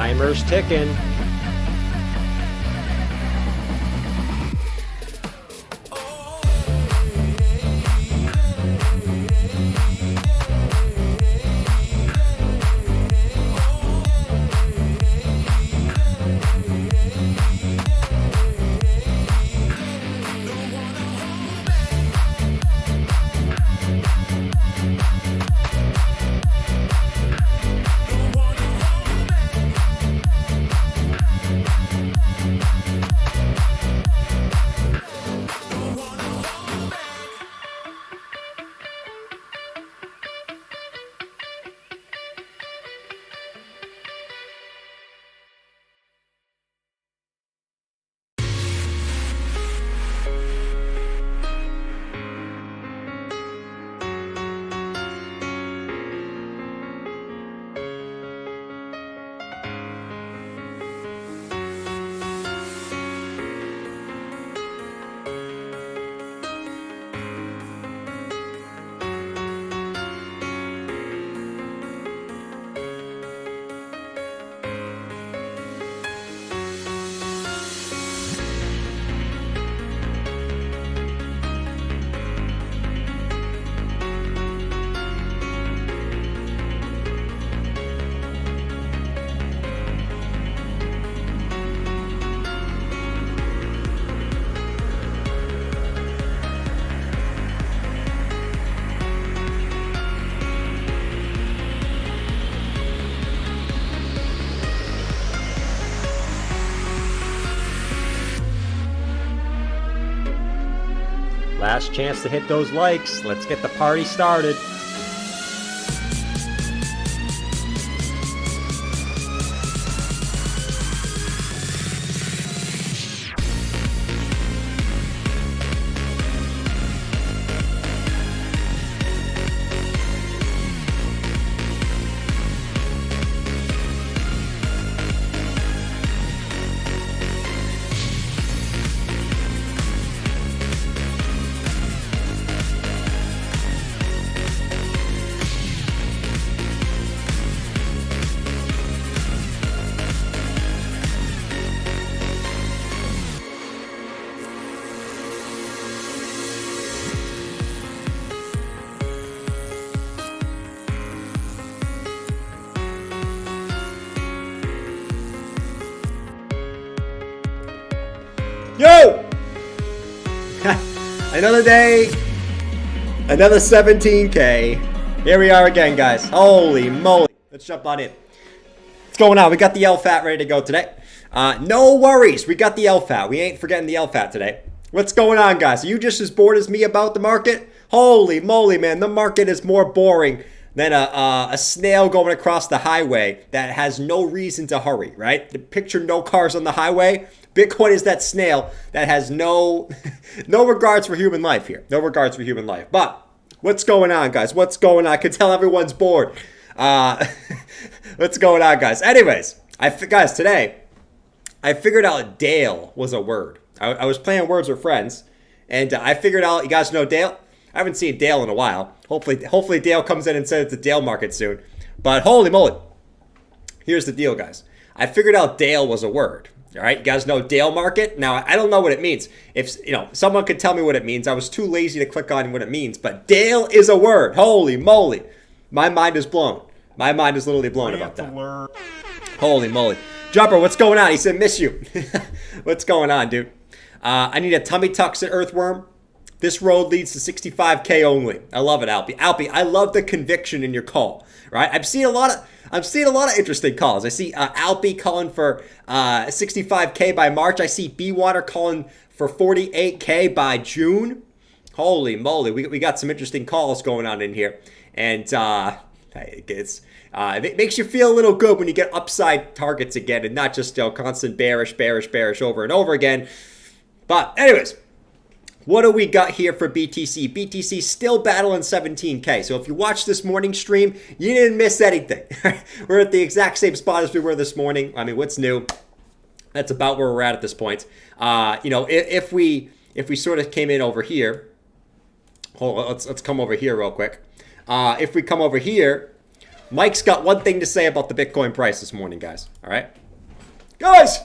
Timer's ticking. Last chance to hit those likes. Let's get the party started. Yo! Another day, another 17K. Here we are again, guys. Holy moly. Let's jump on in. What's going on? We got the LFAT ready to go today. No worries. We got the LFAT. We ain't forgetting the LFAT today. What's going on, guys? Are you just as bored as me about the market? Holy moly, man. The market is more boring than a snail going across the highway that has no reason to hurry, right? Picture no cars on the highway. Bitcoin is that snail that has no regards for human life here. No regards for human life. But what's going on, guys? What's going on? I can tell everyone's bored. What's going on, guys? Anyways, guys, today I figured out Dale was a word. I was playing words with friends, and I figured out, you guys know Dale? I haven't seen Dale in a while. Hopefully Dale comes in and says it's a Dale market soon. But holy moly. Here's the deal, guys. I figured out Dale was a word. All right, you guys know Dale market? Now, I don't know what it means. If someone could tell me what it means. I was too lazy to click on what it means, but Dale is a word. Holy moly. My mind is blown. My mind is literally blown about that. Holy moly. Jumper, what's going on? He said, miss you. What's going on, dude? I need a tummy tucks at Earthworm. This road leads to 65K only. I love it, Alpy. Alpy, I love the conviction in your call, right? I'm seeing a lot of interesting calls. I see Alpy calling for 65K by March. I see B-Water calling for 48K by June. Holy moly, we got some interesting calls going on in here. And it makes you feel a little good when you get upside targets again and not just constant bearish over and over again. But anyways, what do we got here for BTC? BTC still battling 17K. So if you watched this morning stream, you didn't miss anything. We're at the exact same spot as we were this morning. I mean, what's new? That's about where we're at this point. If we sort of came in over here, let's come over here real quick. If we come over here, Mike's got one thing to say about the Bitcoin price this morning, guys. All right? Guys,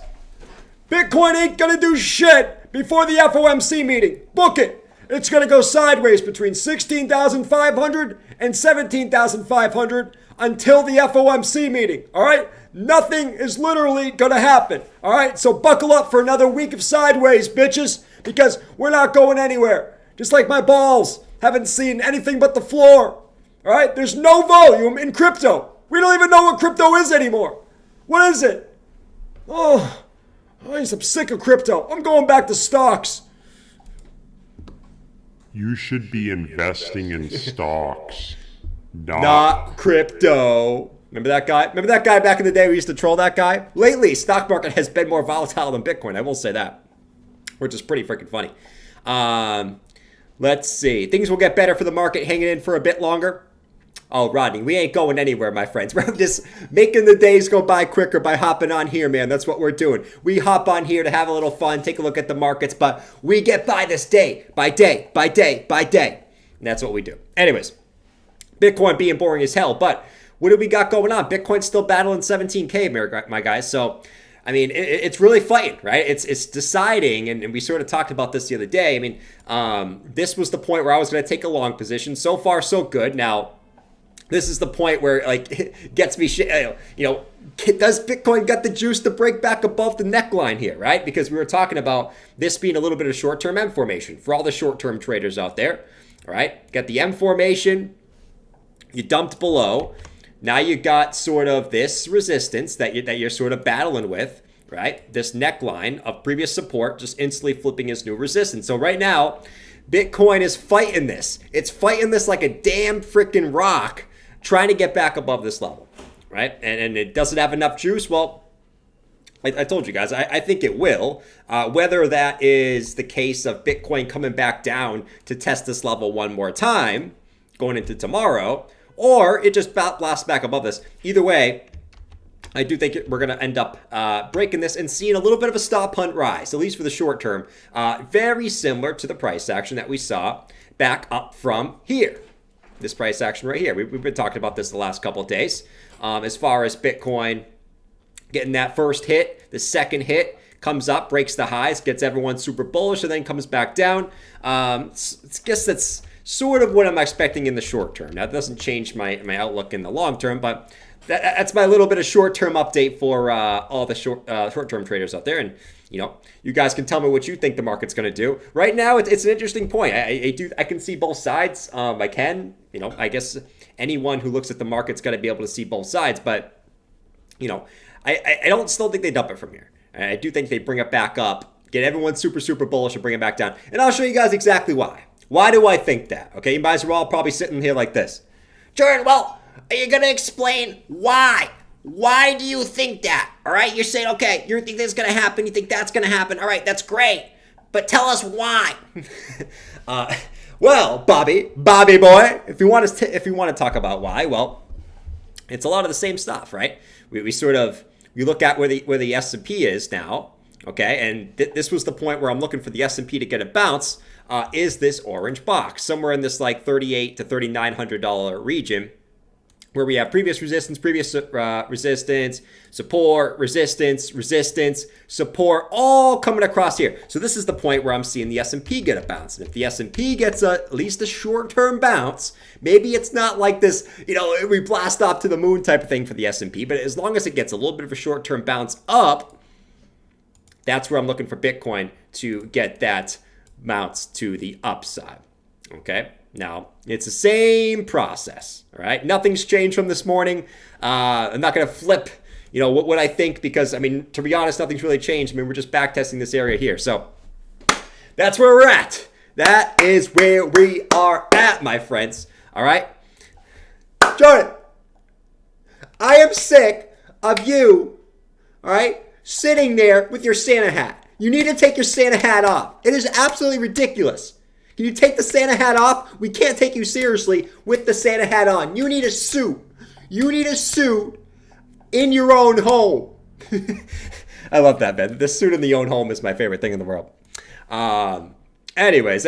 Bitcoin ain't going to do shit before the FOMC meeting. Book it. It's going to go sideways between 16,500 and 17,500 until the FOMC meeting. All right? Nothing is literally going to happen. All right? So buckle up for another week of sideways, bitches, because we're not going anywhere. Just like my balls haven't seen anything but the floor. All right? There's no volume in crypto. We don't even know what crypto is anymore. What is it? Oh, I'm sick of crypto. I'm going back to stocks. You should be investing in stocks, not crypto. Remember that guy? Remember that guy back in the day we used to troll that guy? Lately, stock market has been more volatile than Bitcoin. I will say that, which is pretty freaking funny. Let's see. Things will get better for the market hanging in for a bit longer. Oh, Rodney, we ain't going anywhere, my friends. We're just making the days go by quicker by hopping on here, man. That's what we're doing. We hop on here to have a little fun, take a look at the markets, but we get by this day by day by day by day. And that's what we do. Anyways, Bitcoin being boring as hell, but what do we got going on? Bitcoin's still battling 17K, my guys. So, I mean, it's really fighting, right? It's deciding, and we sort of talked about this the other day. I mean, this was the point where I was going to take a long position. So far, so good. Now, this is the point where, like, it gets me does Bitcoin got the juice to break back above the neckline here, right? Because we were talking about this being a little bit of short-term M formation for all the short-term traders out there, all right? Got the M formation, you dumped below. Now you got sort of this resistance that you're sort of battling with, right? This neckline of previous support just instantly flipping as new resistance. So right now, Bitcoin is fighting this. It's fighting this like a damn freaking rock, trying to get back above this level, right? And it doesn't have enough juice. Well, I told you guys, I think it will. Whether that is the case of Bitcoin coming back down to test this level one more time going into tomorrow, or it just blasts back above this. Either way, I do think we're going to end up breaking this and seeing a little bit of a stop hunt rise, at least for the short term. Very similar to the price action that we saw back up from here. This price action right here. We've been talking about this the last couple of days. As far as Bitcoin getting that first hit, the second hit comes up, breaks the highs, gets everyone super bullish, and then comes back down. I guess that's sort of what I'm expecting in the short term. Now, it doesn't change my outlook in the long term, but that's my little bit of short-term update for all the short-term traders out there. And, you guys can tell me what you think the market's going to do. Right now, it's an interesting point. I can see both sides. I can. I guess anyone who looks at the market's got to be able to see both sides. But, I don't still think they dump it from here. I do think they bring it back up, get everyone super, super bullish and bring it back down. And I'll show you guys exactly why. Why do I think that? Okay, you guys are all probably sitting here like this. Jordan, well, are you going to explain why? Why do you think that? All right, you're saying, okay, you think this is going to happen, you think that's going to happen. All right, that's great. But tell us why. Well, Bobby boy, if you want to talk about why, well, it's a lot of the same stuff, right? We look at where the S&P is now, okay? And this was the point where I'm looking for the S&P to get a bounce, is this orange box, somewhere in this like $3,800 to $3,900 region, where we have previous resistance, support, resistance, support, all coming across here. So this is the point where I'm seeing the S&P get a bounce. And if the S&P gets at least a short-term bounce, maybe it's not like this, we blast off to the moon type of thing for the S&P, but as long as it gets a little bit of a short-term bounce up, that's where I'm looking for Bitcoin to get that bounce to the upside, okay? Now, it's the same process, all right? Nothing's changed from this morning. I'm not going to flip, what I think because, to be honest, nothing's really changed. We're just back testing this area here. So that's where we're at. That is where we are at, my friends, all right? Jordan, I am sick of you, all right, sitting there with your Santa hat. You need to take your Santa hat off. It is absolutely ridiculous. Can you take the Santa hat off? We can't take you seriously with the Santa hat on. You need a suit. You need a suit in your own home. I love that, man. The suit in the own home is my favorite thing in the world. Anyways.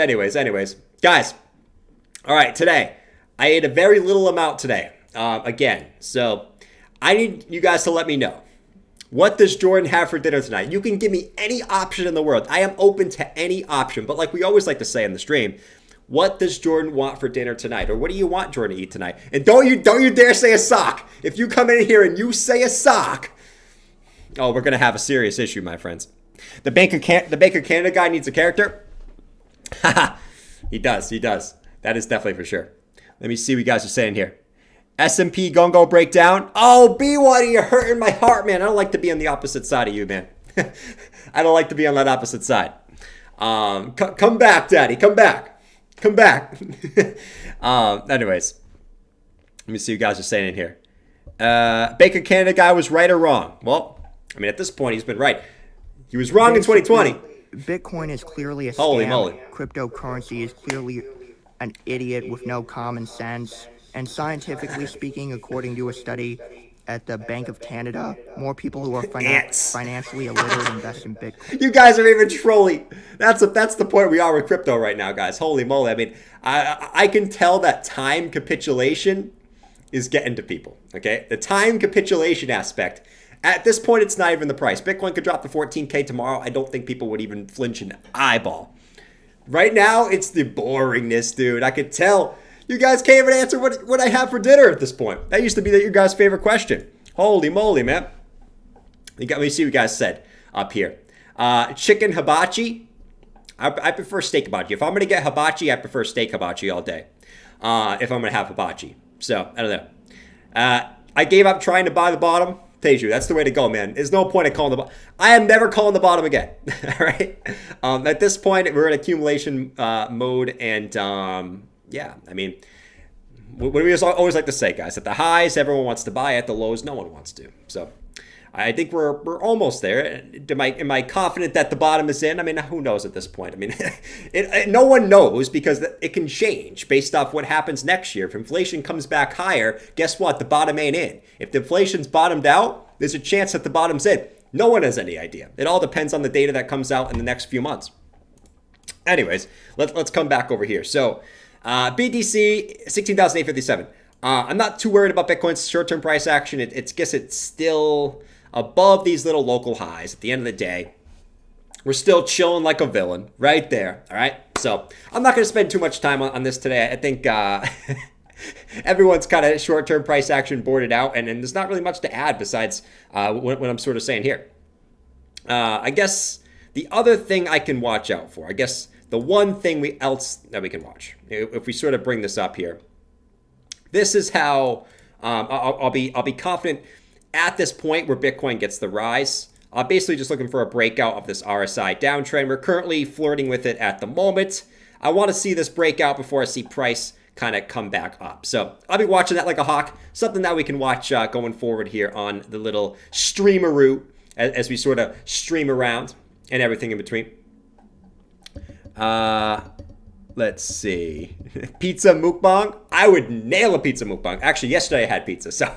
Guys, all right, today, I ate a very little amount today. again. So I need you guys to let me know. What does Jordan have for dinner tonight? You can give me any option in the world. I am open to any option. But like we always like to say in the stream, what does Jordan want for dinner tonight? Or what do you want Jordan to eat tonight? And don't you dare say a sock. If you come in here and you say a sock, oh, we're going to have a serious issue, my friends. The Bank of Canada guy needs a character. Haha, he does. That is definitely for sure. Let me see what you guys are saying here. S&P Gongo breakdown. Oh, B1, you're hurting my heart, man. I don't like to be on the opposite side of you, man. I don't like to be on that opposite side. Come back, Daddy. Come back. Anyways, let me see what you guys are saying in here. Bank of Canada guy was right or wrong? Well, I mean, at this point, he's been right. He was wrong in 2020. Bitcoin is clearly a scam. Holy moly. Cryptocurrency is clearly an idiot with no common sense. And scientifically speaking, according to a study at the Bank of Canada, more people who are financially illiterate invest in Bitcoin. You guys are even trolling. That's the point we are with crypto right now, guys. Holy moly. I mean, I can tell that time capitulation is getting to people, okay? The time capitulation aspect. At this point, it's not even the price. Bitcoin could drop to 14K tomorrow. I don't think people would even flinch an eyeball. Right now, it's the boringness, dude. I could tell. You guys can't even answer what I have for dinner at this point. That used to be your guys' favorite question. Holy moly, man. Let me see what you guys said up here. Chicken hibachi. I prefer steak hibachi. If I'm going to get hibachi, I prefer steak hibachi all day. If I'm going to have hibachi. So, I don't know. I gave up trying to buy the bottom. Teju, that's the way to go, man. There's no point in calling the bottom. I am never calling the bottom again. All right? At this point, we're in accumulation mode. And, yeah, I mean, what we always like to say, guys, at the highs, everyone wants to buy. At the lows, no one wants to. So I think we're almost there. Am I confident that the bottom is in? I mean, who knows at this point? I mean, no one knows because it can change based off what happens next year. If inflation comes back higher, guess what? The bottom ain't in. If the inflation's bottomed out, there's a chance that the bottom's in. No one has any idea. It all depends on the data that comes out in the next few months. Anyways, let's come back over here. So BTC, 16,857. I'm not too worried about Bitcoin's short-term price action. It's still above these little local highs. At the end of the day, we're still chilling like a villain right there. All right. So I'm not going to spend too much time on this today. I think everyone's kind of short-term price action boarded out, and there's not really much to add besides what I'm sort of saying here. I guess the other thing I can watch out for, I guess the one thing else that we can watch, if we sort of bring this up here, this is how I'll be confident at this point where Bitcoin gets the rise. Basically just looking for a breakout of this RSI downtrend. We're currently flirting with it at the moment. I want to see this breakout before I see price kind of come back up. So I'll be watching that like a hawk, something that we can watch going forward here on the little streameroo as we sort of stream around and everything in between. Let's see. Pizza mukbang. I would nail a pizza mukbang. Actually, yesterday I had pizza, so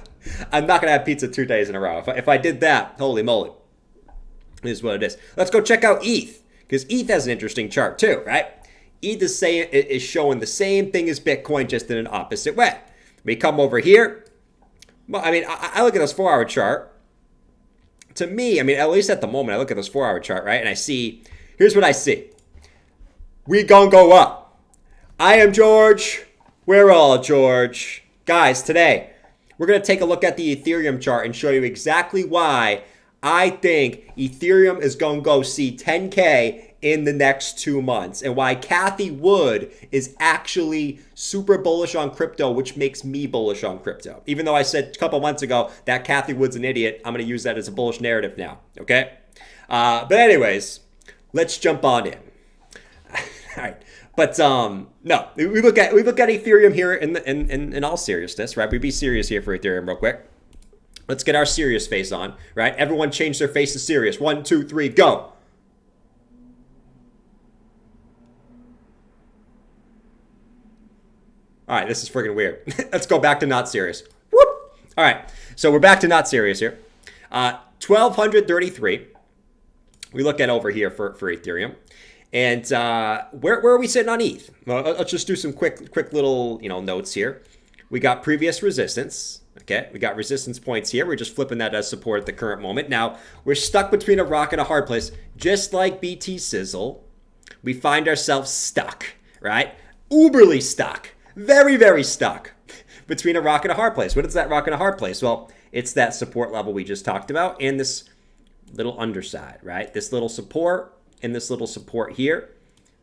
I'm not going to have pizza 2 days in a row. If I did that, holy moly. This is what it is. Let's go check out ETH, because ETH has an interesting chart too, right? ETH is showing the same thing as Bitcoin, just in an opposite way. We come over here. Well, I mean, I look at this 4-hour chart. To me, I mean, at least at the moment, I look at this 4-hour chart, right? And I see, here's what I see. We gonna go up. I am George. We're all George. Guys, today, we're going to take a look at the Ethereum chart and show you exactly why I think Ethereum is going to go see 10K in the next 2 months, and why Cathie Wood is actually super bullish on crypto, which makes me bullish on crypto. Even though I said a couple months ago that Cathie Wood's an idiot, I'm going to use that as a bullish narrative now, okay? But anyways, let's jump on in. All right. But no, we look at Ethereum here in all seriousness, right? We be serious here for Ethereum real quick. Let's get our serious face on, right? Everyone change their face to serious. 1, 2, 3, go. All right, this is freaking weird. Let's go back to not serious. Whoop. All right, so we're back to not serious here. 1,233. We look at over here for Ethereum. And where are we sitting on ETH? Well, let's just do some quick little notes here. We got previous resistance. Okay, we got resistance points here. We're just flipping that as support at the current moment. Now, we're stuck between a rock and a hard place. Just like BT Sizzle, we find ourselves stuck, right? Uberly stuck. Very, very stuck between a rock and a hard place. What is that rock and a hard place? Well, it's that support level we just talked about and this little underside, right? This little support and this little support here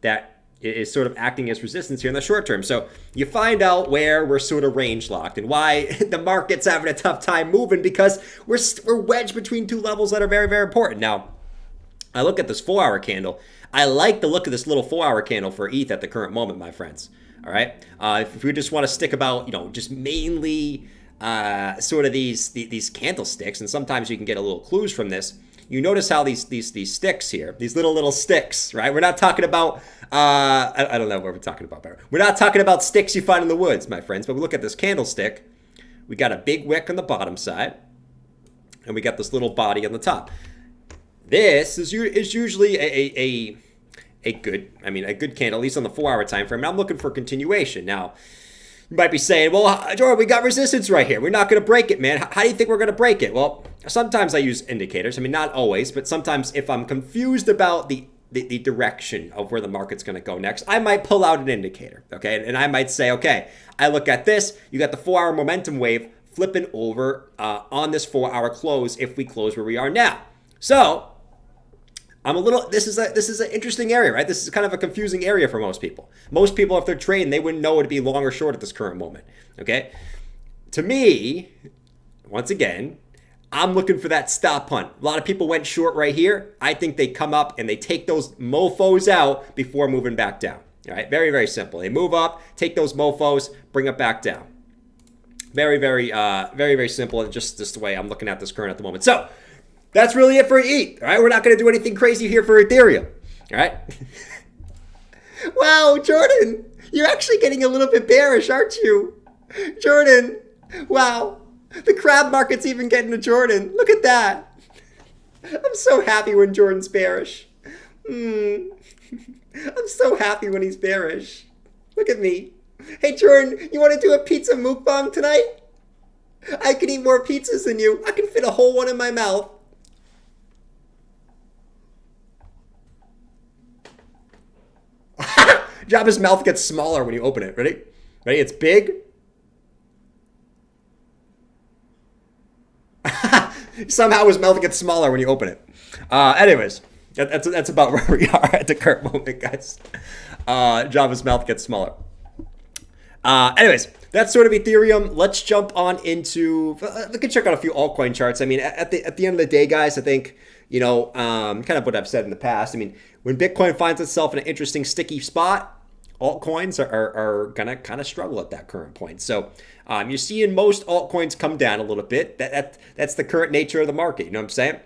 that is sort of acting as resistance here in the short term. So you find out where we're sort of range locked and why the market's having a tough time moving, because we're wedged between two levels that are very, very important. Now, I look at this 4-hour candle. I like the look of this little 4-hour candle for ETH at the current moment, my friends. All right. If we just want to stick about, just mainly sort of these candlesticks, and sometimes you can get a little clues from this. You notice how these sticks here, these little sticks, right? We're not talking about, I don't know what we're talking about. We're not talking about sticks you find in the woods, my friends. But we look at this candlestick. We got a big wick on the bottom side, and we got this little body on the top. This is usually a good candle, at least on the 4-hour time frame. And I'm looking for continuation. Now, you might be saying, well, Jordan, we got resistance right here. We're not going to break it, man. How do you think we're going to break it? Well, sometimes I use indicators. I mean, not always, but sometimes if I'm confused about the direction of where the market's going to go next, I might pull out an indicator, okay? And I might say, okay, I look at this. You got the 4-hour momentum wave flipping over on this 4-hour close if we close where we are now. So this is an interesting area, right? This is kind of a confusing area for most people. Most people, if they're trading, they wouldn't know it to be long or short at this current moment, okay? To me, once again, I'm looking for that stop hunt. A lot of people went short right here. I think they come up and they take those mofos out before moving back down, all right? Very, very simple. They move up, take those mofos, bring it back down. Very, very, very, very simple, and just the way I'm looking at this current at the moment. So, that's really it for ETH, all right? We're not going to do anything crazy here for Ethereum, all right? Wow, Jordan, you're actually getting a little bit bearish, aren't you? Jordan, wow, the crab market's even getting to Jordan. Look at that. I'm so happy when Jordan's bearish. I'm so happy when he's bearish. Look at me. Hey, Jordan, you want to do a pizza mukbang tonight? I can eat more pizzas than you. I can fit a whole one in my mouth. Jabba's mouth gets smaller when you open it. Ready? Ready? It's big. Somehow his mouth gets smaller when you open it. Anyways, that's about where we are at the current moment, guys. Java's mouth gets smaller. Anyways, that's sort of Ethereum. Let's jump on into. We can check out a few altcoin charts. I mean, at the end of the day, guys, I think kind of what I've said in the past. I mean, when Bitcoin finds itself in an interesting sticky spot, altcoins are gonna kind of struggle at that current point. So you're seeing most altcoins come down a little bit. That's the current nature of the market. You know what I'm saying?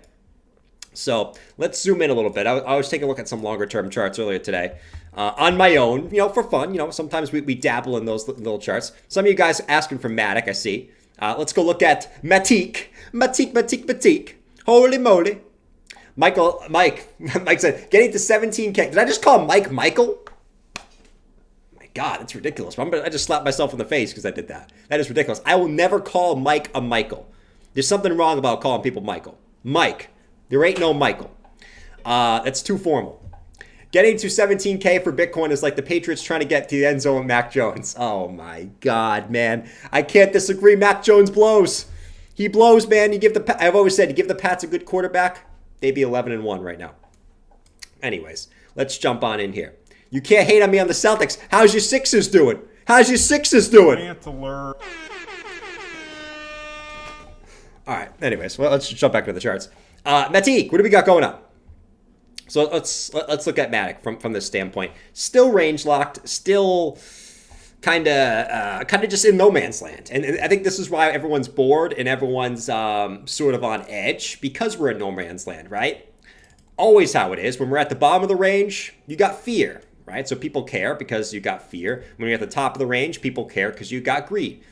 So let's zoom in a little bit. I was taking a look at some longer term charts earlier today on my own, for fun. Sometimes we dabble in those little charts. Some of you guys asking for Matic, I see. Let's go look at Matic. Holy moly. Mike said, getting to 17K. Did I just call Mike Michael? My God, that's ridiculous. I just slapped myself in the face because I did that. That is ridiculous. I will never call Mike a Michael. There's something wrong about calling people Michael. Mike. There ain't no Michael. That's too formal. Getting to 17K for Bitcoin is like the Patriots trying to get to the end zone with Mac Jones. Oh my God, man. I can't disagree. Mac Jones blows. He blows, man. I've always said, you give the Pats a good quarterback, they'd be 11-1 right now. Anyways, let's jump on in here. You can't hate on me on the Celtics. How's your Sixers doing? All right. Anyways, well, let's jump back to the charts. Matic, what do we got going on? So let's look at Matic from this standpoint. Still range locked, still kind of just in no man's land. And I think this is why everyone's bored and everyone's sort of on edge, because we're in no man's land, right? Always how it is. When we're at the bottom of the range, you got fear, right? So people care because you got fear. When you're at the top of the range, people care because you got greed.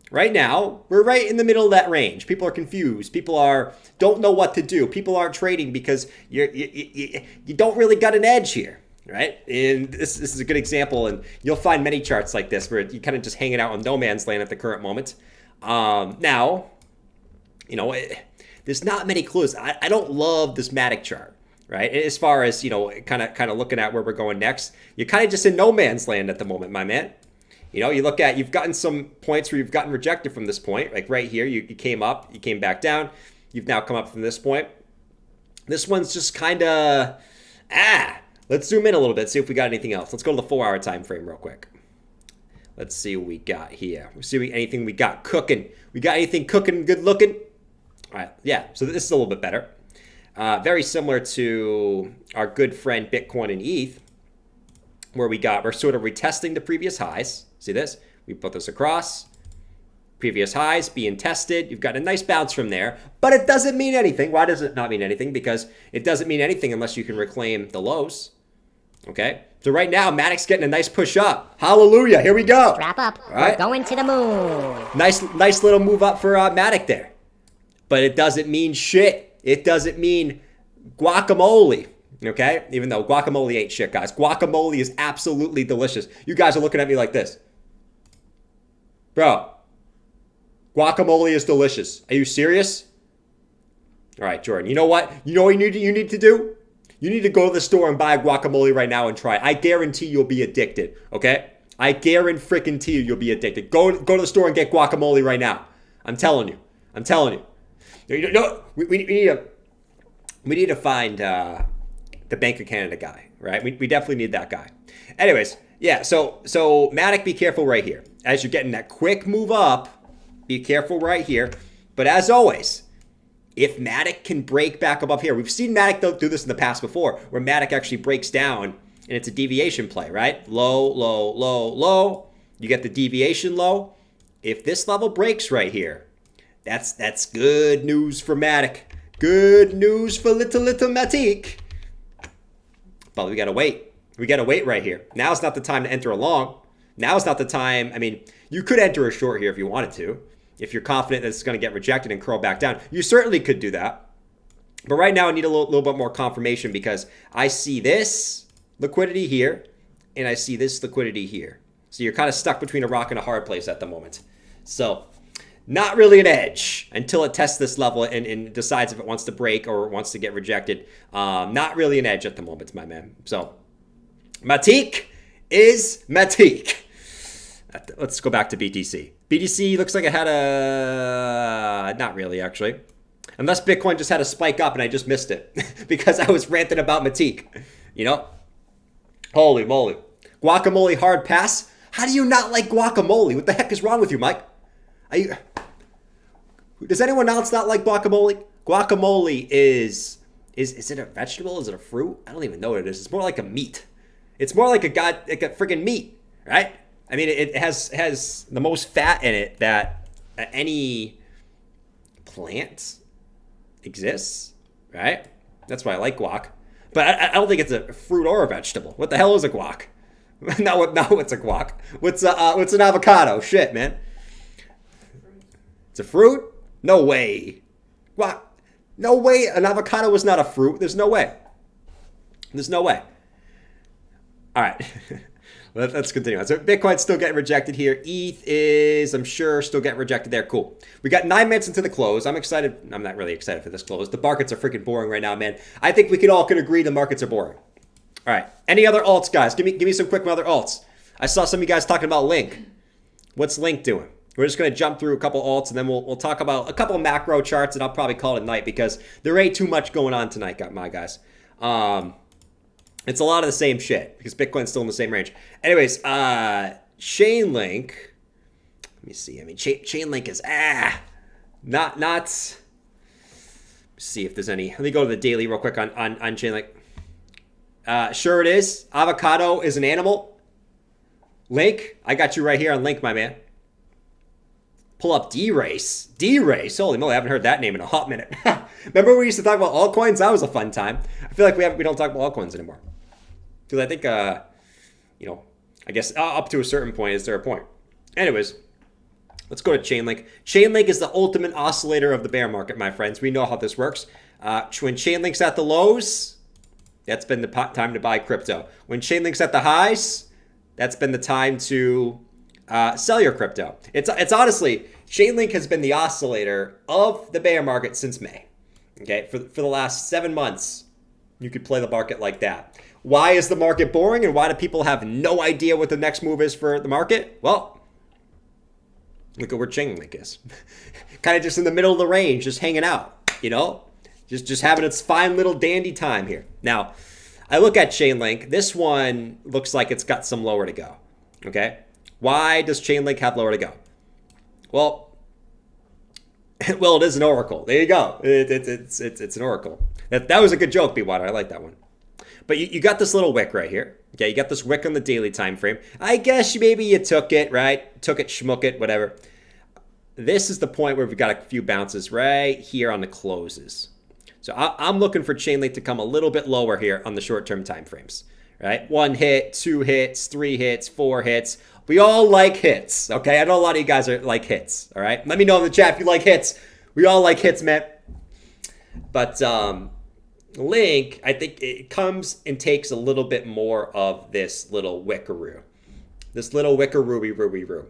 Right now, we're right in the middle of that range. People are confused. People don't know what to do. People aren't trading because you don't really got an edge here. right? And this is a good example, and you'll find many charts like this where you kind of just hanging out on no man's land at the current moment. Now, there's not many clues. I don't love this Matic chart, right? As far as, kind of looking at where we're going next, you're kind of just in no man's land at the moment, my man. You look at, you've gotten some points where you've gotten rejected from this point, like right here, you came up, you came back down, you've now come up from this point. This one's just kind of, let's zoom in a little bit, see if we got anything else. Let's go to the 4-hour time frame real quick. Let's see what we got here. We'll see anything we got cooking. We got anything cooking, good looking? All right, yeah, so this is a little bit better. Very similar to our good friend Bitcoin and ETH, where we're sort of retesting the previous highs. See this? We put this across. Previous highs being tested. You've got a nice bounce from there, but it doesn't mean anything. Why does it not mean anything? Because it doesn't mean anything unless you can reclaim the lows. Okay? So right now, Matic's getting a nice push up. Hallelujah. Here we go. Strap up. All right? We're going to the moon. Nice little move up for Matic there. But it doesn't mean shit. It doesn't mean guacamole. Okay? Even though guacamole ain't shit, guys. Guacamole is absolutely delicious. You guys are looking at me like this. Bro, guacamole is delicious. Are you serious? All right, Jordan. You know what? You know what you need to do? You need to go to the store and buy a guacamole right now and try it. I guarantee you'll be addicted, okay? I guarantee you'll be addicted. Go to the store and get guacamole right now. I'm telling you. We need to find the Bank of Canada guy, right? We definitely need that guy. Anyways, yeah, so Matic, be careful right here. As you're getting that quick move up, be careful right here. But as always, if Matic can break back above here, we've seen Matic do this in the past before, where Matic actually breaks down and it's a deviation play, right? Low, low, low, low. You get the deviation low. If this level breaks right here, that's good news for Matic. Good news for little Matic. But we gotta wait. We gotta wait right here. Now's not the time to enter a long. Now's not the time. I mean, you could enter a short here if you wanted to. If you're confident that it's going to get rejected and curl back down, you certainly could do that. But right now, I need a little bit more confirmation because I see this liquidity here and I see this liquidity here. So you're kind of stuck between a rock and a hard place at the moment. So not really an edge until it tests this level and decides if it wants to break or wants to get rejected. Not really an edge at the moment, my man. So Matic is Matic. Let's go back to BTC. BTC looks like it had a... Not really, actually. Unless Bitcoin just had a spike up and I just missed it. Because I was ranting about Matic. Holy moly. Guacamole hard pass? How do you not like guacamole? What the heck is wrong with you, Mike? Does anyone else not like guacamole? Guacamole is it a vegetable? Is it a fruit? I don't even know what it is. It's more like a meat. It's more like a freaking meat, right? I mean, it has the most fat in it that any plant exists, right? That's why I like guac. But I don't think it's a fruit or a vegetable. What the hell is a guac? Now what's a guac? What's an avocado? Shit, man. It's a fruit? No way. Guac? No way. An avocado is not a fruit. There's no way. There's no way. All right. Let's continue on. So Bitcoin's still getting rejected here. ETH is, I'm sure, still getting rejected there. Cool. We got 9 minutes into the close. I'm excited. I'm not really excited for this close. The markets are freaking boring right now, man. I think we could agree the markets are boring. All right. Any other alts, guys? Give me some quick other alts. I saw some of you guys talking about Link. What's Link doing? We're just going to jump through a couple alts, and then we'll talk about a couple macro charts, and I'll probably call it a night because there ain't too much going on tonight, my guys. It's a lot of the same shit because Bitcoin's still in the same range. Anyways, Chainlink. Let me see. I mean, Chainlink is not. Let's see if there's any. Let me go to the daily real quick on Chainlink. Sure it is. Avocado is an animal. Link, I got you right here on Link, my man. Pull up D-Race. D-Race. Holy moly, I haven't heard that name in a hot minute. Remember we used to talk about altcoins? That was a fun time. I feel like we don't talk about altcoins anymore. Because I think, I guess up to a certain point, is there a point? Anyways, let's go to Chainlink. Chainlink is the ultimate oscillator of the bear market, my friends. We know how this works. When Chainlink's at the lows, that's been the time to buy crypto. When Chainlink's at the highs, that's been the time to sell your crypto. It's honestly, Chainlink has been the oscillator of the bear market since May. Okay, for the last 7 months, you could play the market like that. Why is the market boring, and why do people have no idea what the next move is for the market? Well, look at where Chainlink is. Kind of just in the middle of the range, just hanging out, you know? Just having its fine little dandy time here. Now, I look at Chainlink. This one looks like it's got some lower to go, okay? Why does Chainlink have lower to go? Well, it is an oracle. There you go. It's an oracle. That was a good joke, B-Water. I like that one. But you got this little wick right here. Okay, you got this wick on the daily time frame. I guess maybe you took it, right? Took it, schmook it, whatever. This is the point where we've got a few bounces right here on the closes. So I'm looking for Chainlink to come a little bit lower here on the short-term time frames, right? 1 hit, 2 hits, 3 hits, 4 hits. We all like hits, okay? I know a lot of you guys like hits, all right? Let me know in the chat if you like hits. We all like hits, man. But Link, I think it comes and takes a little bit more of this little wickaroo. This little wickaroo.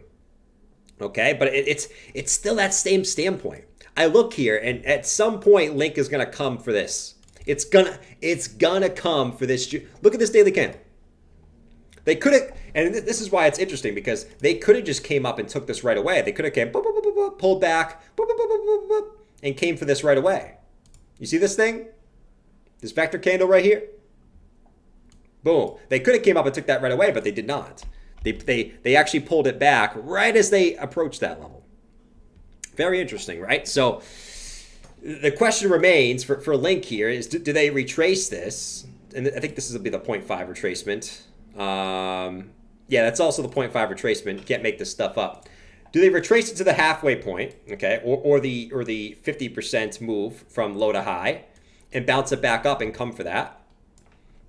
Okay? But it's still that same standpoint. I look here, and at some point, Link is going to come for this. It's gonna come for this. Look at this daily candle. They could have, and this is why it's interesting, because they could have just came up and took this right away. They could have came, pulled back, and came for this right away. You see this thing? This vector candle right here? Boom. They could have came up and took that right away, but they did not. They actually pulled it back right as they approached that level. Very interesting, right? So the question remains for Link here is, do they retrace this? And I think this will be the 0.5 retracement. Yeah, that's also the 0.5 retracement. You can't make this stuff up. Do they retrace it to the halfway point, okay, or the 50% move from low to high, and bounce it back up and come for that?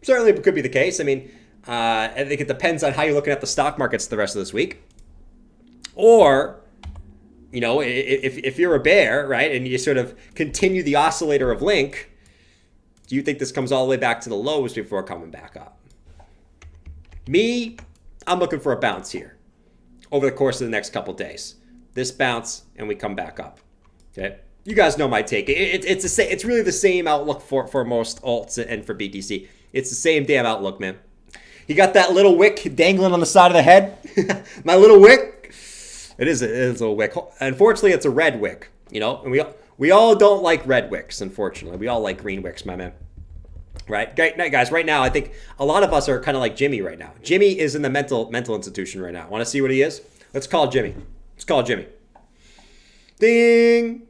Certainly, it could be the case. I mean, I think it depends on how you're looking at the stock markets the rest of this week. Or, you know, if you're a bear, right, and you sort of continue the oscillator of Link, do you think this comes all the way back to the lows before coming back up? Me, I'm looking for a bounce here over the course of the next couple days. This bounce, and we come back up. Okay, you guys know my take. It's really the same outlook for most alts and for BTC. It's the same damn outlook, man. You got that little wick dangling on the side of the head. My little wick. It is a little wick. Unfortunately, it's a red wick. You know, and we all don't like red wicks. Unfortunately, we all like green wicks, my man. Right, great night, guys. Right now, I think a lot of us are kind of like Jimmy right now. Jimmy is in the mental institution right now. Want to see what he is? Let's call Jimmy. Let's call Jimmy. Ding.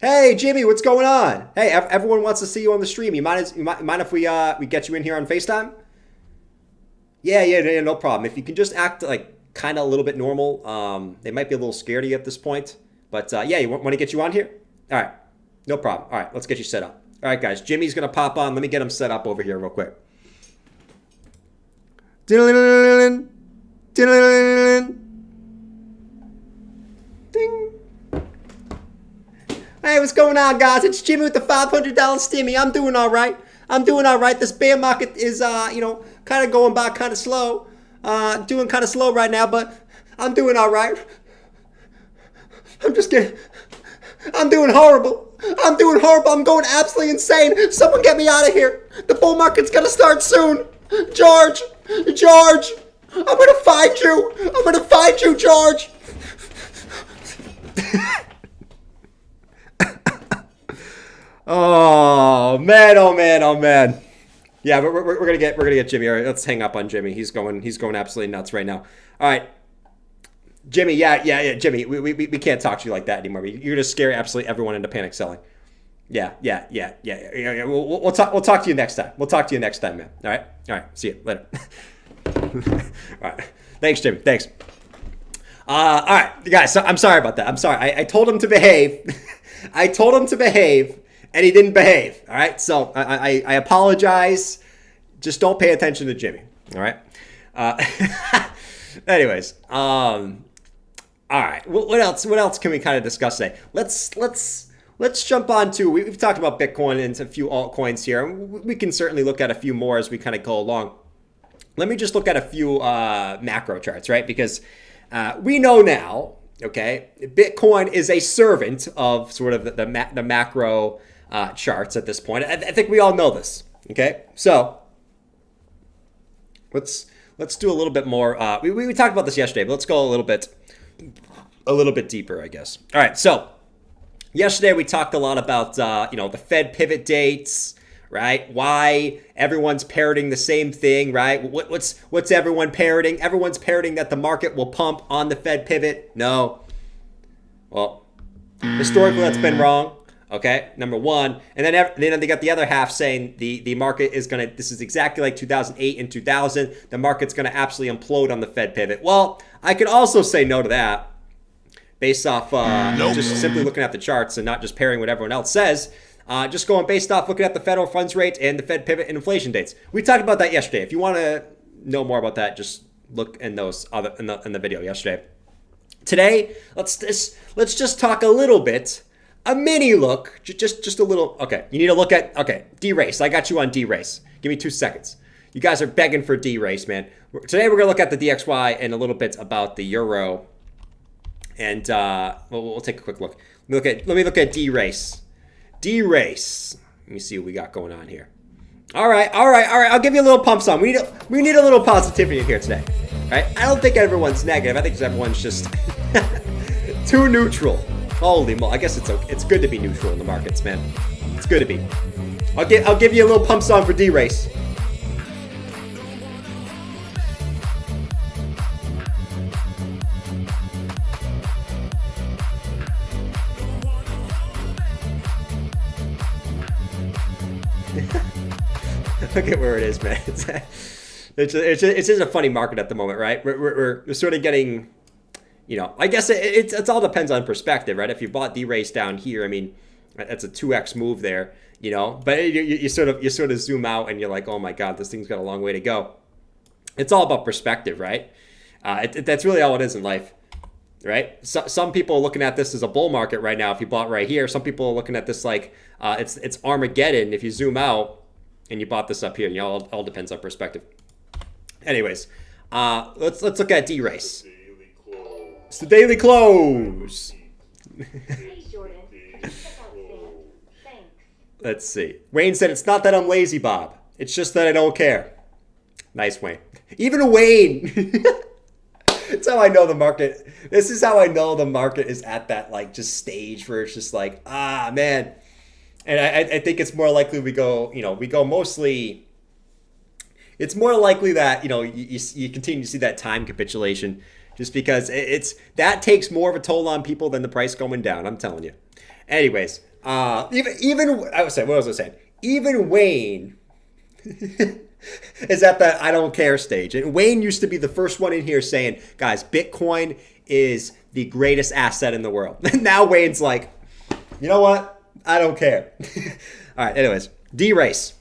Hey, Jimmy, what's going on? Hey, everyone wants to see you on the stream. You mind if we get you in here on FaceTime? Yeah, no problem. If you can just act like kind of a little bit normal. They might be a little scared of you at this point. But yeah, you want to get you on here? All right, no problem. All right, let's get you set up. All right, guys, Jimmy's going to pop on. Let me get him set up over here real quick. Ding. Hey, what's going on, guys? It's Jimmy with the $500 stimmy. I'm doing all right. This bear market is, kind of going by kind of slow. Doing kind of slow right now, but I'm doing all right. I'm doing horrible. I'm going absolutely insane. Someone get me out of here. The bull market's gonna start soon. George, I'm gonna find you, George. Oh man. Yeah, we're gonna get Jimmy. All right, let's hang up on Jimmy. He's going absolutely nuts right now. All right. Jimmy, yeah, Jimmy, we can't talk to you like that anymore. You're gonna scare absolutely everyone into panic selling. Yeah. We'll talk to you next time. We'll talk to you next time, man. All right. See you later. All right. Thanks, Jimmy. Thanks. All right, guys. So I'm sorry about that. I'm sorry. I told him to behave. And he didn't behave. All right. So I apologize. Just don't pay attention to Jimmy. All right. Anyways. All right. What else can we kind of discuss today? Let's let's jump on to, we've talked about Bitcoin and a few altcoins here. We can certainly look at a few more as we kind of go along. Let me just look at a few macro charts, right? Because we know now, okay, Bitcoin is a servant of sort of the macro charts at this point. I think we all know this, okay? So let's do a little bit more. We talked about this yesterday, but let's go a little bit deeper, I guess. All right, so yesterday we talked a lot about the Fed pivot dates, right? Why everyone's parroting the same thing, right? What's everyone parroting? Everyone's parroting that the market will pump on the Fed pivot. No. Well, historically that's been wrong. Okay, number one. And then they got the other half saying the market is going to, this is exactly like 2008 and 2000. The market's going to absolutely implode on the Fed pivot. Well, I could also say no to that based off just simply looking at the charts and not just pairing what everyone else says. Just going based off looking at the federal funds rate and the Fed pivot and inflation dates. We talked about that yesterday. If you want to know more about that, just look in those other in the video yesterday. Today, let's just talk a little bit, a mini look, just a little. Okay, you need to look at D-Race. I got you on D-Race. Give me 2 seconds. You guys are begging for D-Race, man. Today we're gonna look at the DXY and a little bit about the euro, and we'll take a quick look. Let me look at D-Race. D-Race. Let me see what we got going on here. All right. I'll give you a little pump song. We need a little positivity in here today. All right. I don't think everyone's negative. I think everyone's just too neutral. Holy moly! I guess it's good to be neutral in the markets, man. It's good to be. I'll give you a little pump song for D-Race. Look at where it is, man. It's just a funny market at the moment, right? We're sort of getting, I guess it all depends on perspective, right? If you bought D-Race down here, I mean, that's a 2x move there, but you sort of zoom out and you're like, oh my God, this thing's got a long way to go. It's all about perspective, right? That's really all it is in life, right? Some people are looking at this as a bull market right now if you bought right here. Some people are looking at this like it's Armageddon if you zoom out and you bought this up here. All depends on perspective. Anyways, let's look at D-Race. It's the daily close. Hey, Jordan. Check out Sam. Thanks. Let's see. Wayne said, it's not that I'm lazy, Bob. It's just that I don't care. Nice, Wayne. Even Wayne. That's how I know the market. This is how I know the market is at that just stage where it's just like, man. And I think it's more likely we go mostly. It's more likely that you continue to see that time capitulation, just because that takes more of a toll on people than the price going down. I'm telling you. Anyways, even I was saying, what was I saying? Even Wayne is at that I don't care stage, and Wayne used to be the first one in here saying, guys, Bitcoin is the greatest asset in the world. Now Wayne's like, you know what? I don't care. All right, anyways, D-Race.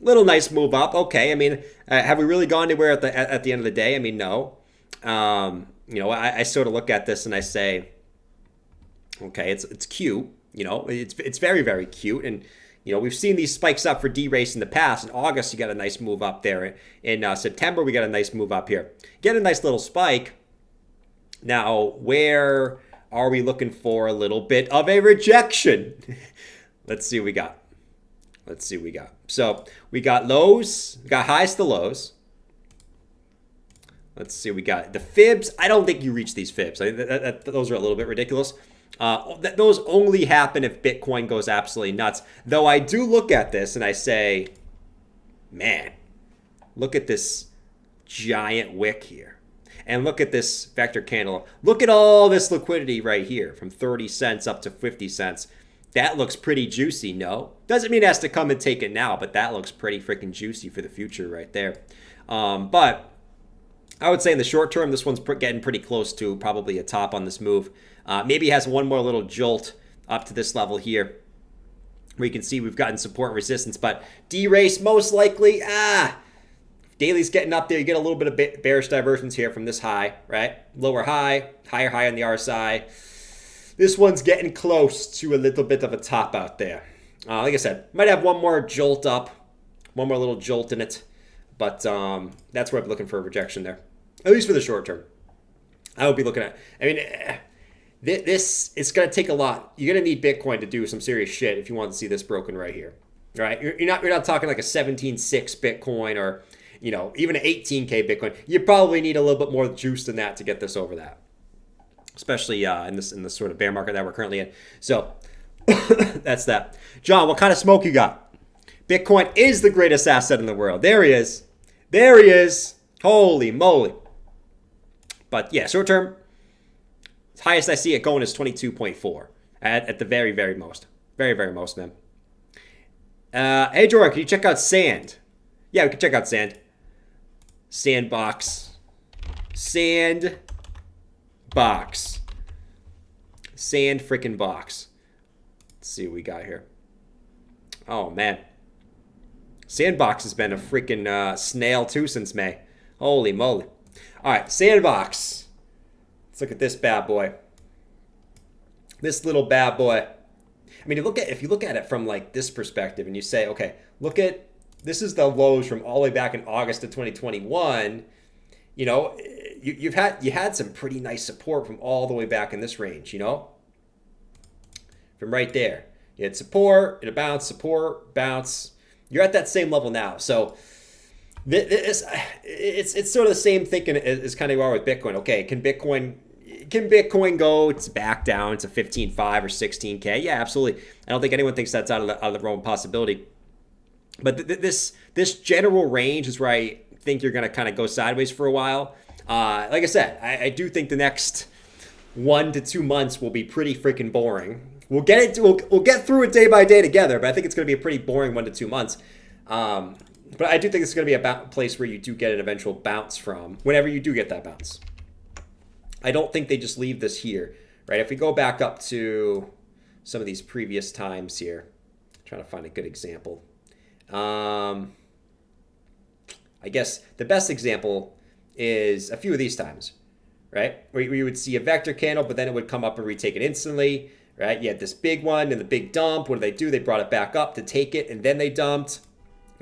Little nice move up. Okay, I mean, have we really gone anywhere at the end of the day? I mean, no. I sort of look at this and I say, okay, it's cute. It's very, very cute. And, we've seen these spikes up for D-Race in the past. In August, you got a nice move up there. In September, we got a nice move up here. Get a nice little spike. Now, where are we looking for a little bit of a rejection? Let's see what we got. So we got lows, we got highs to lows. Let's see, we got the fibs. I don't think you reach these fibs. Those are a little bit ridiculous. Those only happen if Bitcoin goes absolutely nuts. Though I do look at this and I say, man, look at this giant wick here. And look at this vector candle. Look at all this liquidity right here from 30 cents up to 50 cents. That looks pretty juicy, no? Doesn't mean it has to come and take it now, but that looks pretty freaking juicy for the future right there. But I would say in the short term, this one's getting pretty close to probably a top on this move. Maybe it has one more little jolt up to this level here, where you can see we've gotten support and resistance. But D-Race most likely, daily's getting up there. You get a little bit of bearish divergence here from this high, right? Lower high, higher high on the RSI. this one's getting close to a little bit of a top out there. Like I said, might have one more jolt up, one more little jolt in it, but that's where I'm looking for a rejection there, at least for the short term. I would be looking at. I mean, this it's going to take a lot. You're going to need Bitcoin to do some serious shit if you want to see this broken right here. Right? You're not talking like a 17.6 Bitcoin or even an 18K Bitcoin. You probably need a little bit more juice than that to get this over that, especially in this sort of bear market that we're currently in. So that's that. John, what kind of smoke you got? Bitcoin is the greatest asset in the world. There he is. There he is. Holy moly. But yeah, short term, highest I see it going is 22.4 at the very, very most. Very, very most, man. Hey, Jordan, can you check out Sand? Yeah, we can check out Sand. Sandbox. Sand freaking box. Let's see what we got here. Oh, man. Sandbox has been a freaking snail, too, since May. Holy moly. All right, Sandbox. Let's look at this bad boy. This little bad boy. I mean, if you look at it from like this perspective and you say, okay, this is the lows from all the way back in August of 2021. You had some pretty nice support from all the way back in this range, from right there. You had support, it bounced, support, bounce. You're at that same level now. So it's sort of the same thinking as kind of you are with Bitcoin. Okay, can Bitcoin go back down to 15.5 or 16K? Yeah, absolutely. I don't think anyone thinks that's out of the realm of possibility. But this general range is where I think you're going to kind of go sideways for a while. Like I said, I do think the next 1 to 2 months will be pretty freaking boring. We'll get through it day by day together, but I think it's going to be a pretty boring 1 to 2 months. But I do think it's going to be a place where you do get an eventual bounce from, whenever you do get that bounce. I don't think they just leave this here, right? If we go back up to some of these previous times here, I'm trying to find a good example. I guess the best example is a few of these times, right? Where you would see a vector candle, but then it would come up and retake it instantly, right? You had this big one and the big dump. What did they do? They brought it back up to take it, and then they dumped,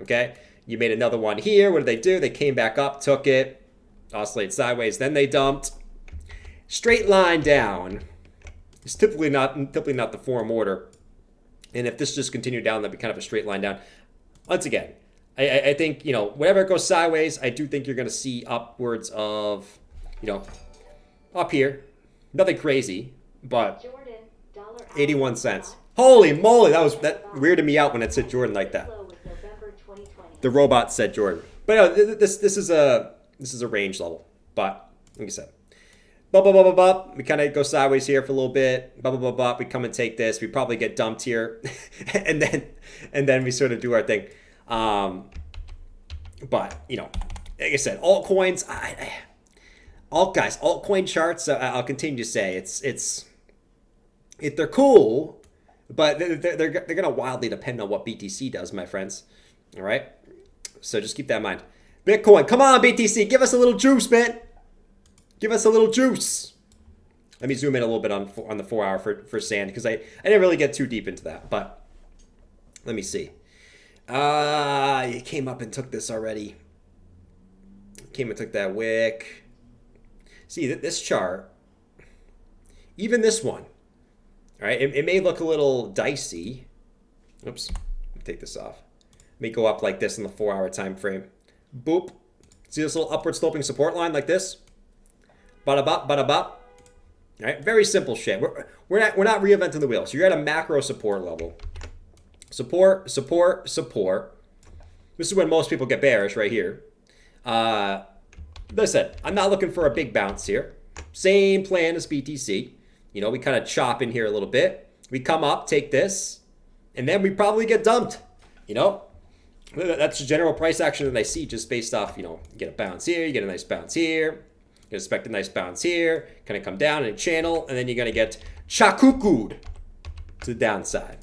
okay? You made another one here. What did they do? They came back up, took it, oscillated sideways, then they dumped. Straight line down is typically not the form order. And if this just continued down, that'd be kind of a straight line down. Once again, I think, whenever it goes sideways, I do think you're going to see upwards of, up here. Nothing crazy, but 81 cents. Holy moly, that weirded me out when it said Jordan like that. The robot said Jordan. But this is a range level. But like I said, we kind of go sideways here for a little bit. We come and take this. We probably get dumped here, and then we sort of do our thing. But like I said, altcoins. Altcoin charts. I'll continue to say they're cool, but they're gonna wildly depend on what BTC does, my friends. All right, so just keep that in mind. Bitcoin, come on, BTC, give us a little juice, man. Give us a little juice. Let me zoom in a little bit on the 4 hour for Sand, because I didn't really get too deep into that, but let me see. You came up and took this already. Came and took that wick. See, this chart, even this one, all right, it may look a little dicey. Oops, let me take this off. Let me go up like this in the 4 hour time frame. Boop. See this little upward sloping support line like this? Bada bop, bada bop. All right, very simple shit. We're not reinventing the wheel. So you're at a macro support level. Support, support, support. This is when most people get bearish right here. Listen, I'm not looking for a big bounce here. Same plan as BTC. We kind of chop in here a little bit. We come up, take this, and then we probably get dumped. That's the general price action that I see just based off, you get a bounce here, you get a nice bounce here. You expect a nice bounce here, kind of come down in a channel, and then you're going to get chakuku'd to the downside.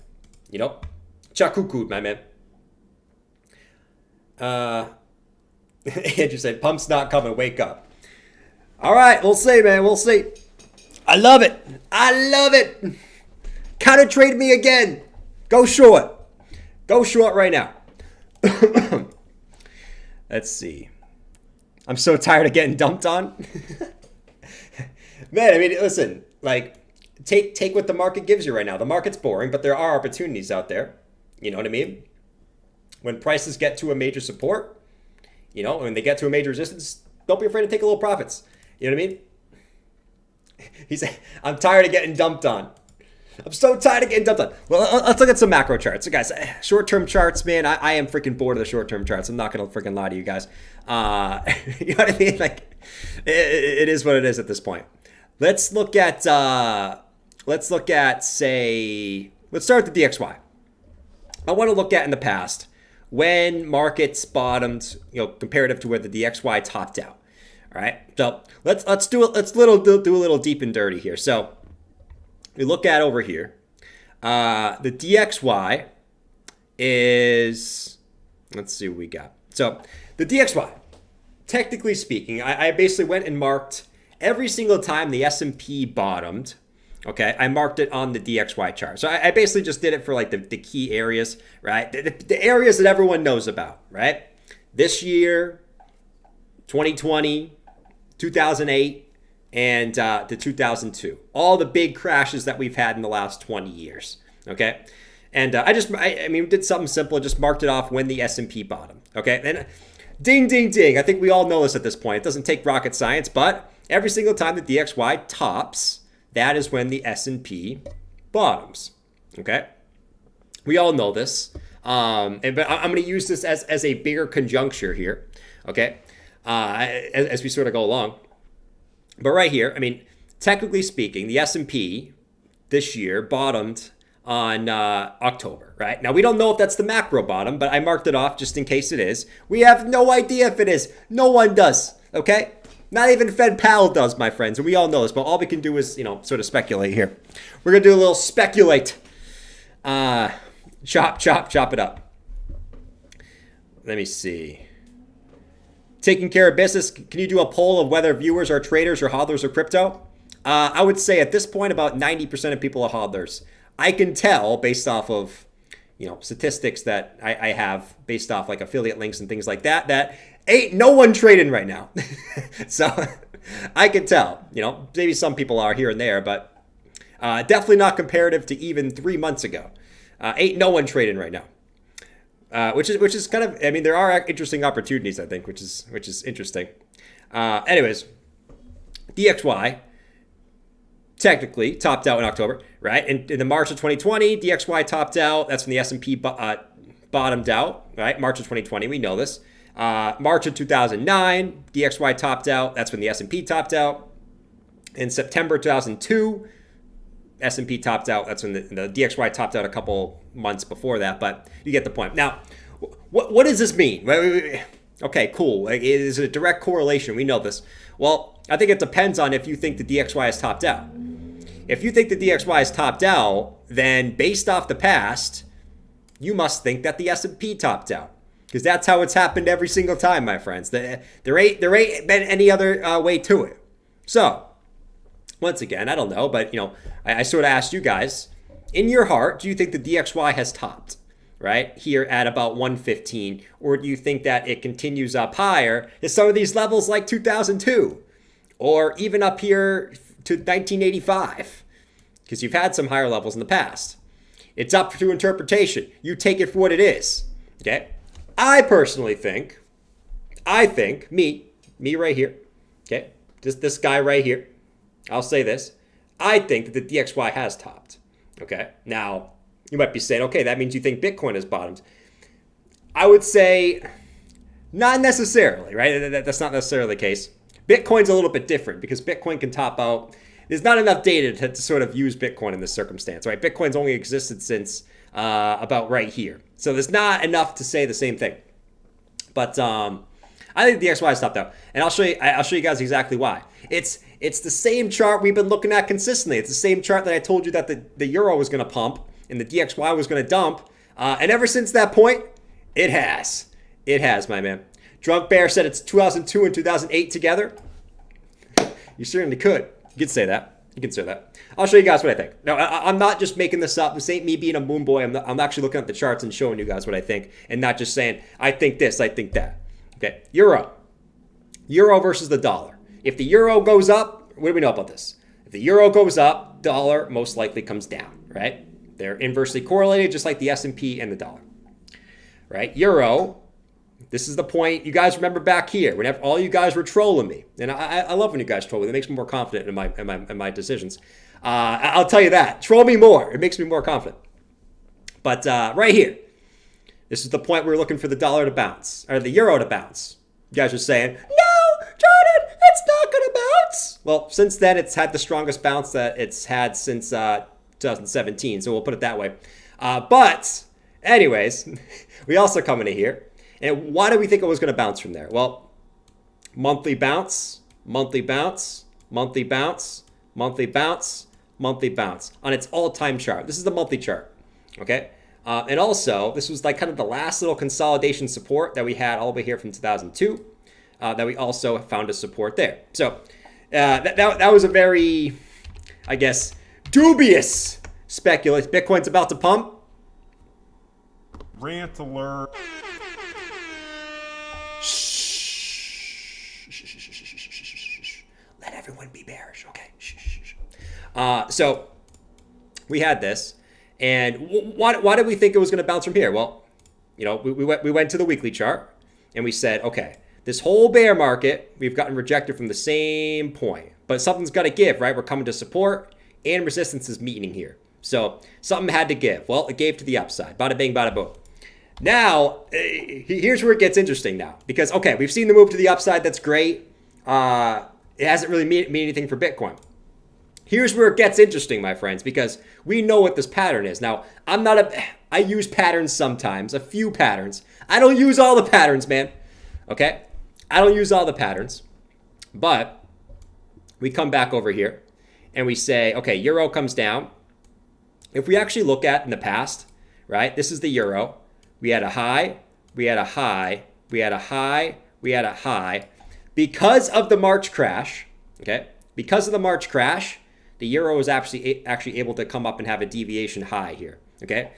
Chakuku'd, my man. Andrew said, pump's not coming, wake up. All right, we'll see, man, we'll see. I love it. I love it. Counter trade me again. Go short. Go short right now. Let's see. I'm so tired of getting dumped on. Man, I mean, listen, like, take what the market gives you right now. The market's boring, but there are opportunities out there. You know what I mean? When prices get to a major support, you know, when they get to a major resistance, don't be afraid to take a little profits. You know what I mean? He said, I'm tired of getting dumped on. I'm so tired of getting dumped on. Well, let's look at some macro charts. So guys, short-term charts, man, I am freaking bored of the short-term charts. I'm not going to freaking lie to you guys. You know what I mean? Like, it is what it is at this point. Let's look at, say, let's start with the DXY. I want to look at in the past when markets bottomed, you know, comparative to where the DXY topped out. All right, so let's do it. Let's do a little deep and dirty here. So we look at over here. The DXY is, let's see what we got. So the DXY, technically speaking, I basically went and marked every single time the S&P bottomed. Okay, I marked it on the DXY chart. So I basically just did it for like the key areas, right? The areas that everyone knows about, right? This year, 2020, 2008, and the 2002. All the big crashes that we've had in the last 20 years, okay? And I mean, did something simple, just marked it off when the S&P bottomed, okay? And ding, ding, ding. I think we all know this at this point. It doesn't take rocket science, but every single time the DXY tops, that is when the S&P bottoms, okay? We all know this, but I'm going to use this as a bigger conjuncture here, okay? As we sort of go along. But right here, I mean, technically speaking, the S&P this year bottomed on October, right? Now, we don't know if that's the macro bottom, but I marked it off just in case it is. We have no idea if it is. No one does, okay? Not even Fed Powell does, my friends, and we all know this, but all we can do is, you know, sort of speculate here. We're going to do a little speculate. Chop it up. Let me see. Taking care of business, can you do a poll of whether viewers are traders or hodlers or crypto? I would say at this point about 90% of people are hodlers. I can tell based off of, you know, statistics that I have based off like affiliate links and things like that, that ain't no one trading right now. So I can tell, you know, maybe some people are here and there, but definitely not comparative to even 3 months ago. Ain't no one trading right now. Which is kind of, I mean, there are interesting opportunities, I think, which is interesting. Anyways, DXY technically topped out in October, right? In the March of 2020, DXY topped out. That's when the S&P bottomed out, right? March of 2020, we know this. March of 2009, DXY topped out. That's when the S&P topped out. In September 2002, S&P topped out. That's when the DXY topped out a couple months before that, but you get the point. Now, what does this mean? Okay, cool. Like, it is a direct correlation. We know this. Well, I think it depends on if you think the DXY has topped out. If you think the DXY has topped out, then based off the past, you must think that the S&P topped out. Because that's how it's happened every single time, my friends. There ain't been any other way to it. So, once again, I don't know, but, you know, I sort of asked you guys, in your heart, do you think the DXY has topped, right, here at about 115? Or do you think that it continues up higher to some of these levels like 2002? Or even up here to 1985? Because you've had some higher levels in the past. It's up to interpretation. You take it for what it is, okay? I personally think, me right here, okay, just this guy right here, I'll say this, I think that the DXY has topped, okay? Now, you might be saying, okay, that means you think Bitcoin has bottomed. I would say not necessarily, right? That's not necessarily the case. Bitcoin's a little bit different because Bitcoin can top out. There's not enough data to sort of use Bitcoin in this circumstance, right? Bitcoin's only existed since about right here. So there's not enough to say the same thing. But I think the DXY has topped out. And I'll show you guys exactly why. It's the same chart we've been looking at consistently. It's the same chart that I told you that the euro was going to pump and the DXY was going to dump. And ever since that point, it has. It has, my man. Drunk Bear said it's 2002 and 2008 together. You certainly could. You could say that. You consider that. I'll show you guys what I think. Now, I'm not just making this up. This ain't me being a moon boy. I'm actually looking at the charts and showing you guys what I think, and not just saying, I think this, I think that. Okay, euro. Euro versus the dollar. If the euro goes up, what do we know about this? If the euro goes up, dollar most likely comes down, right? They're inversely correlated, just like the S&P and the dollar, right? Euro, this is the point. You guys remember back here, whenever all you guys were trolling me, and I love when you guys troll me. It makes me more confident in my decisions. I'll tell you that. Troll me more. It makes me more confident. But right here, this is the point we're looking for the dollar to bounce, or the euro to bounce. You guys are saying, no, Jordan, it's not going to bounce. Well, since then, it's had the strongest bounce that it's had since 2017, so we'll put it that way. But anyways, we also come into here. And why do we think it was going to bounce from there? Well, monthly bounce, monthly bounce, monthly bounce, monthly bounce, monthly bounce on its all-time chart. This is the monthly chart, okay? And also, this was like kind of the last little consolidation support that we had all the way here from 2002 that we also found a support there. So that was a very, I guess, dubious speculation. Bitcoin's about to pump. Rant alert. Let everyone be bearish, okay? So we had this, and why did we think it was going to bounce from here? Well, you know, we went to the weekly chart, and we said, okay, this whole bear market, we've gotten rejected from the same point, but something's got to give, right? We're coming to support, and resistance is meeting here. So something had to give. Well, it gave to the upside. Bada bing, bada boom. Now, here's where it gets interesting now. Because, okay, we've seen the move to the upside. That's great. It hasn't really mean anything for Bitcoin. Here's where it gets interesting, my friends, because we know what this pattern is. Now, I use patterns sometimes, a few patterns. I don't use all the patterns, man. Okay? I don't use all the patterns. But we come back over here and we say, okay, euro comes down. If we actually look at in the past, right, this is the euro. We had a high, we had a high, we had a high, we had a high. Because of the March crash, okay, because of the March crash, the euro was actually able to come up and have a deviation high here, okay?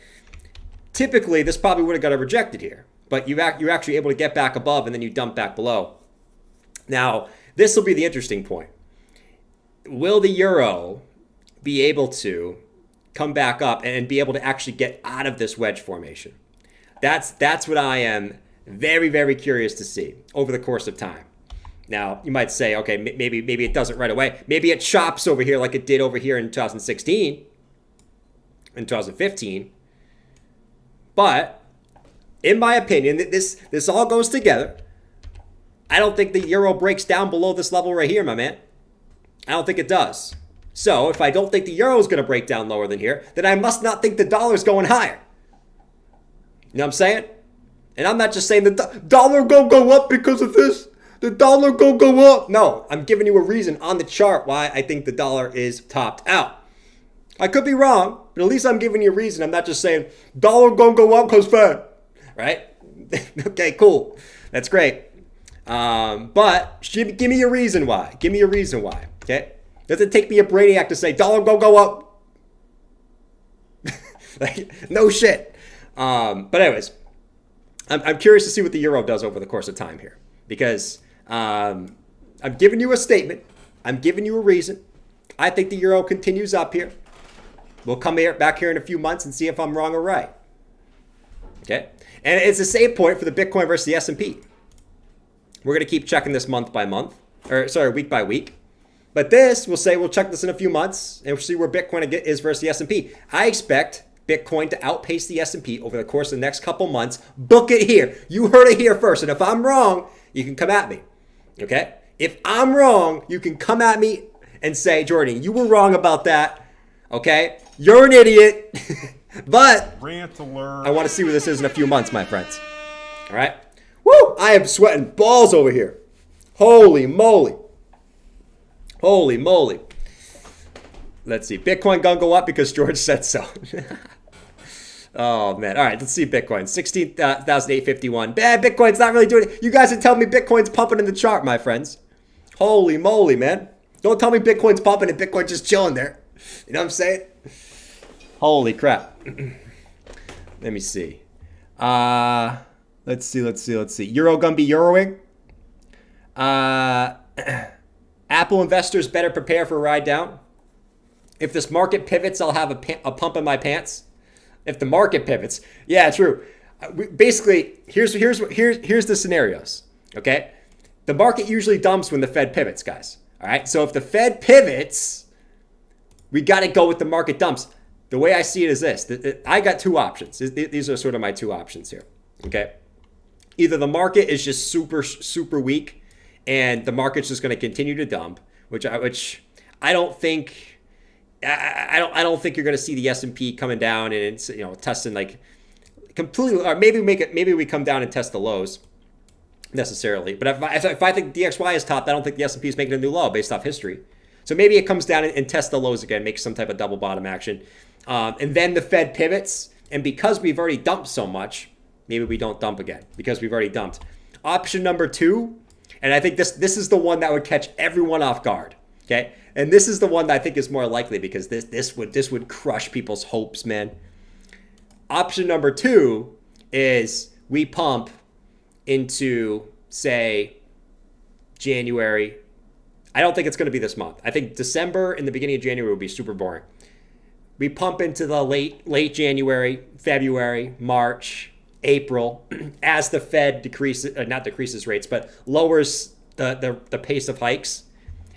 Typically, this probably would have got rejected here, but you're actually able to get back above and then you dump back below. Now, this will be the interesting point. Will the euro be able to come back up and be able to actually get out of this wedge formation? That's what I am very, very curious to see over the course of time. Now, you might say, okay, maybe it doesn't right away. Maybe it chops over here like it did over here in 2016, in 2015. But in my opinion, this all goes together. I don't think the euro breaks down below this level right here, my man. I don't think it does. So if I don't think the euro is going to break down lower than here, then I must not think the dollar's going higher. You know what I'm saying? And I'm not just saying the dollar go up because of this. The dollar go up. No, I'm giving you a reason on the chart why I think the dollar is topped out. I could be wrong, but at least I'm giving you a reason. I'm not just saying dollar go up because Fed. Right? Okay, cool. That's great. But give me a reason why. Give me a reason why. Okay? Doesn't take me a brainiac to say dollar go up. Like, no shit. But anyways, I'm curious to see what the euro does over the course of time here, because I'm giving you a statement. I'm giving you a reason. I think the euro continues up here. We'll come back here in a few months and see if I'm wrong or right. Okay? And it's the same point for the Bitcoin versus the S&P. We're going to keep checking this month by month, week by week. But this, we'll check this in a few months and we'll see where Bitcoin is versus the S&P. I expect Bitcoin to outpace the S&P over the course of the next couple months. Book it here. You heard it here first. And if I'm wrong, you can come at me. Okay? If I'm wrong, you can come at me and say, Jordan, you were wrong about that. Okay? You're an idiot. But Rant alert. I want to see where this is in a few months, my friends. All right? Woo! I am sweating balls over here. Holy moly. Holy moly. Let's see. Bitcoin gonna go up because George said so. Oh, man. All right, let's see Bitcoin. 16,851. Bad. Bitcoin's not really doing it. You guys are telling me Bitcoin's pumping in the chart, my friends. Holy moly, man. Don't tell me Bitcoin's pumping and Bitcoin's just chilling there. You know what I'm saying? Holy crap. Let me see. Let's see. Euro gonna be Euroing. Apple investors better prepare for a ride down. If this market pivots, I'll have a pump in my pants. If the market pivots, yeah, true. Basically, here's the scenarios. Okay, the market usually dumps when the Fed pivots, guys. All right, so if the Fed pivots, we got to go with the market dumps. The way I see it is this: I got two options. These are sort of my two options here. Okay, either the market is just super weak, and the market's just going to continue to dump, which I don't think. I don't think you're going to see the S&P coming down and it's, testing like completely, or maybe we come down and test the lows necessarily. But if I think DXY is topped, I don't think the S&P is making a new low based off history. So maybe it comes down and tests the lows again, makes some type of double bottom action, and then the Fed pivots. And because we've already dumped so much, maybe we don't dump again because we've already dumped. Option number two, and I think this is the one that would catch everyone off guard. Okay. And this is the one that I think is more likely because this would crush people's hopes, man. Option number two is we pump into, say, January. I don't think it's going to be this month. I think December and the beginning of January will be super boring. We pump into the late January, February, March, April, as the Fed not decreases rates, but lowers the pace of hikes.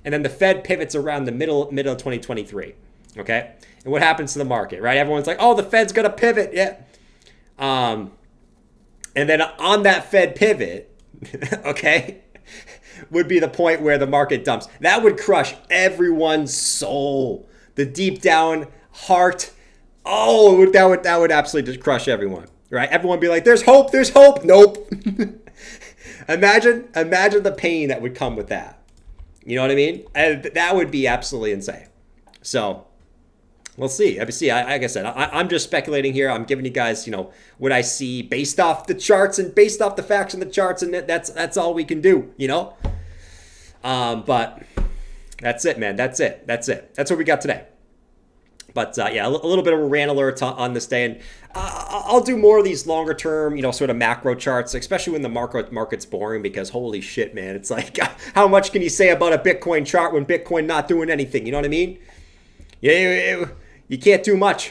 And then the Fed pivots around the middle of 2023, okay? And what happens to the market, right? Everyone's like, oh, the Fed's going to pivot, yeah. And then on that Fed pivot, okay, would be the point where the market dumps. That would crush everyone's soul, the deep down heart. Oh, that would absolutely just crush everyone, right? Everyone would be like, there's hope. Nope. Imagine the pain that would come with that. You know what I mean? That would be absolutely insane. So we'll see. Like I said, I'm just speculating here. I'm giving you guys, what I see based off the charts and based off the facts in the charts, and that's all we can do, But that's it, man. That's it. That's what we got today. But yeah, a little bit of a rant alert on this day, and I'll do more of these longer term, sort of macro charts, especially when the market's boring. Because holy shit, man, it's like how much can you say about a Bitcoin chart when Bitcoin not doing anything? You know what I mean? Yeah, you can't do much.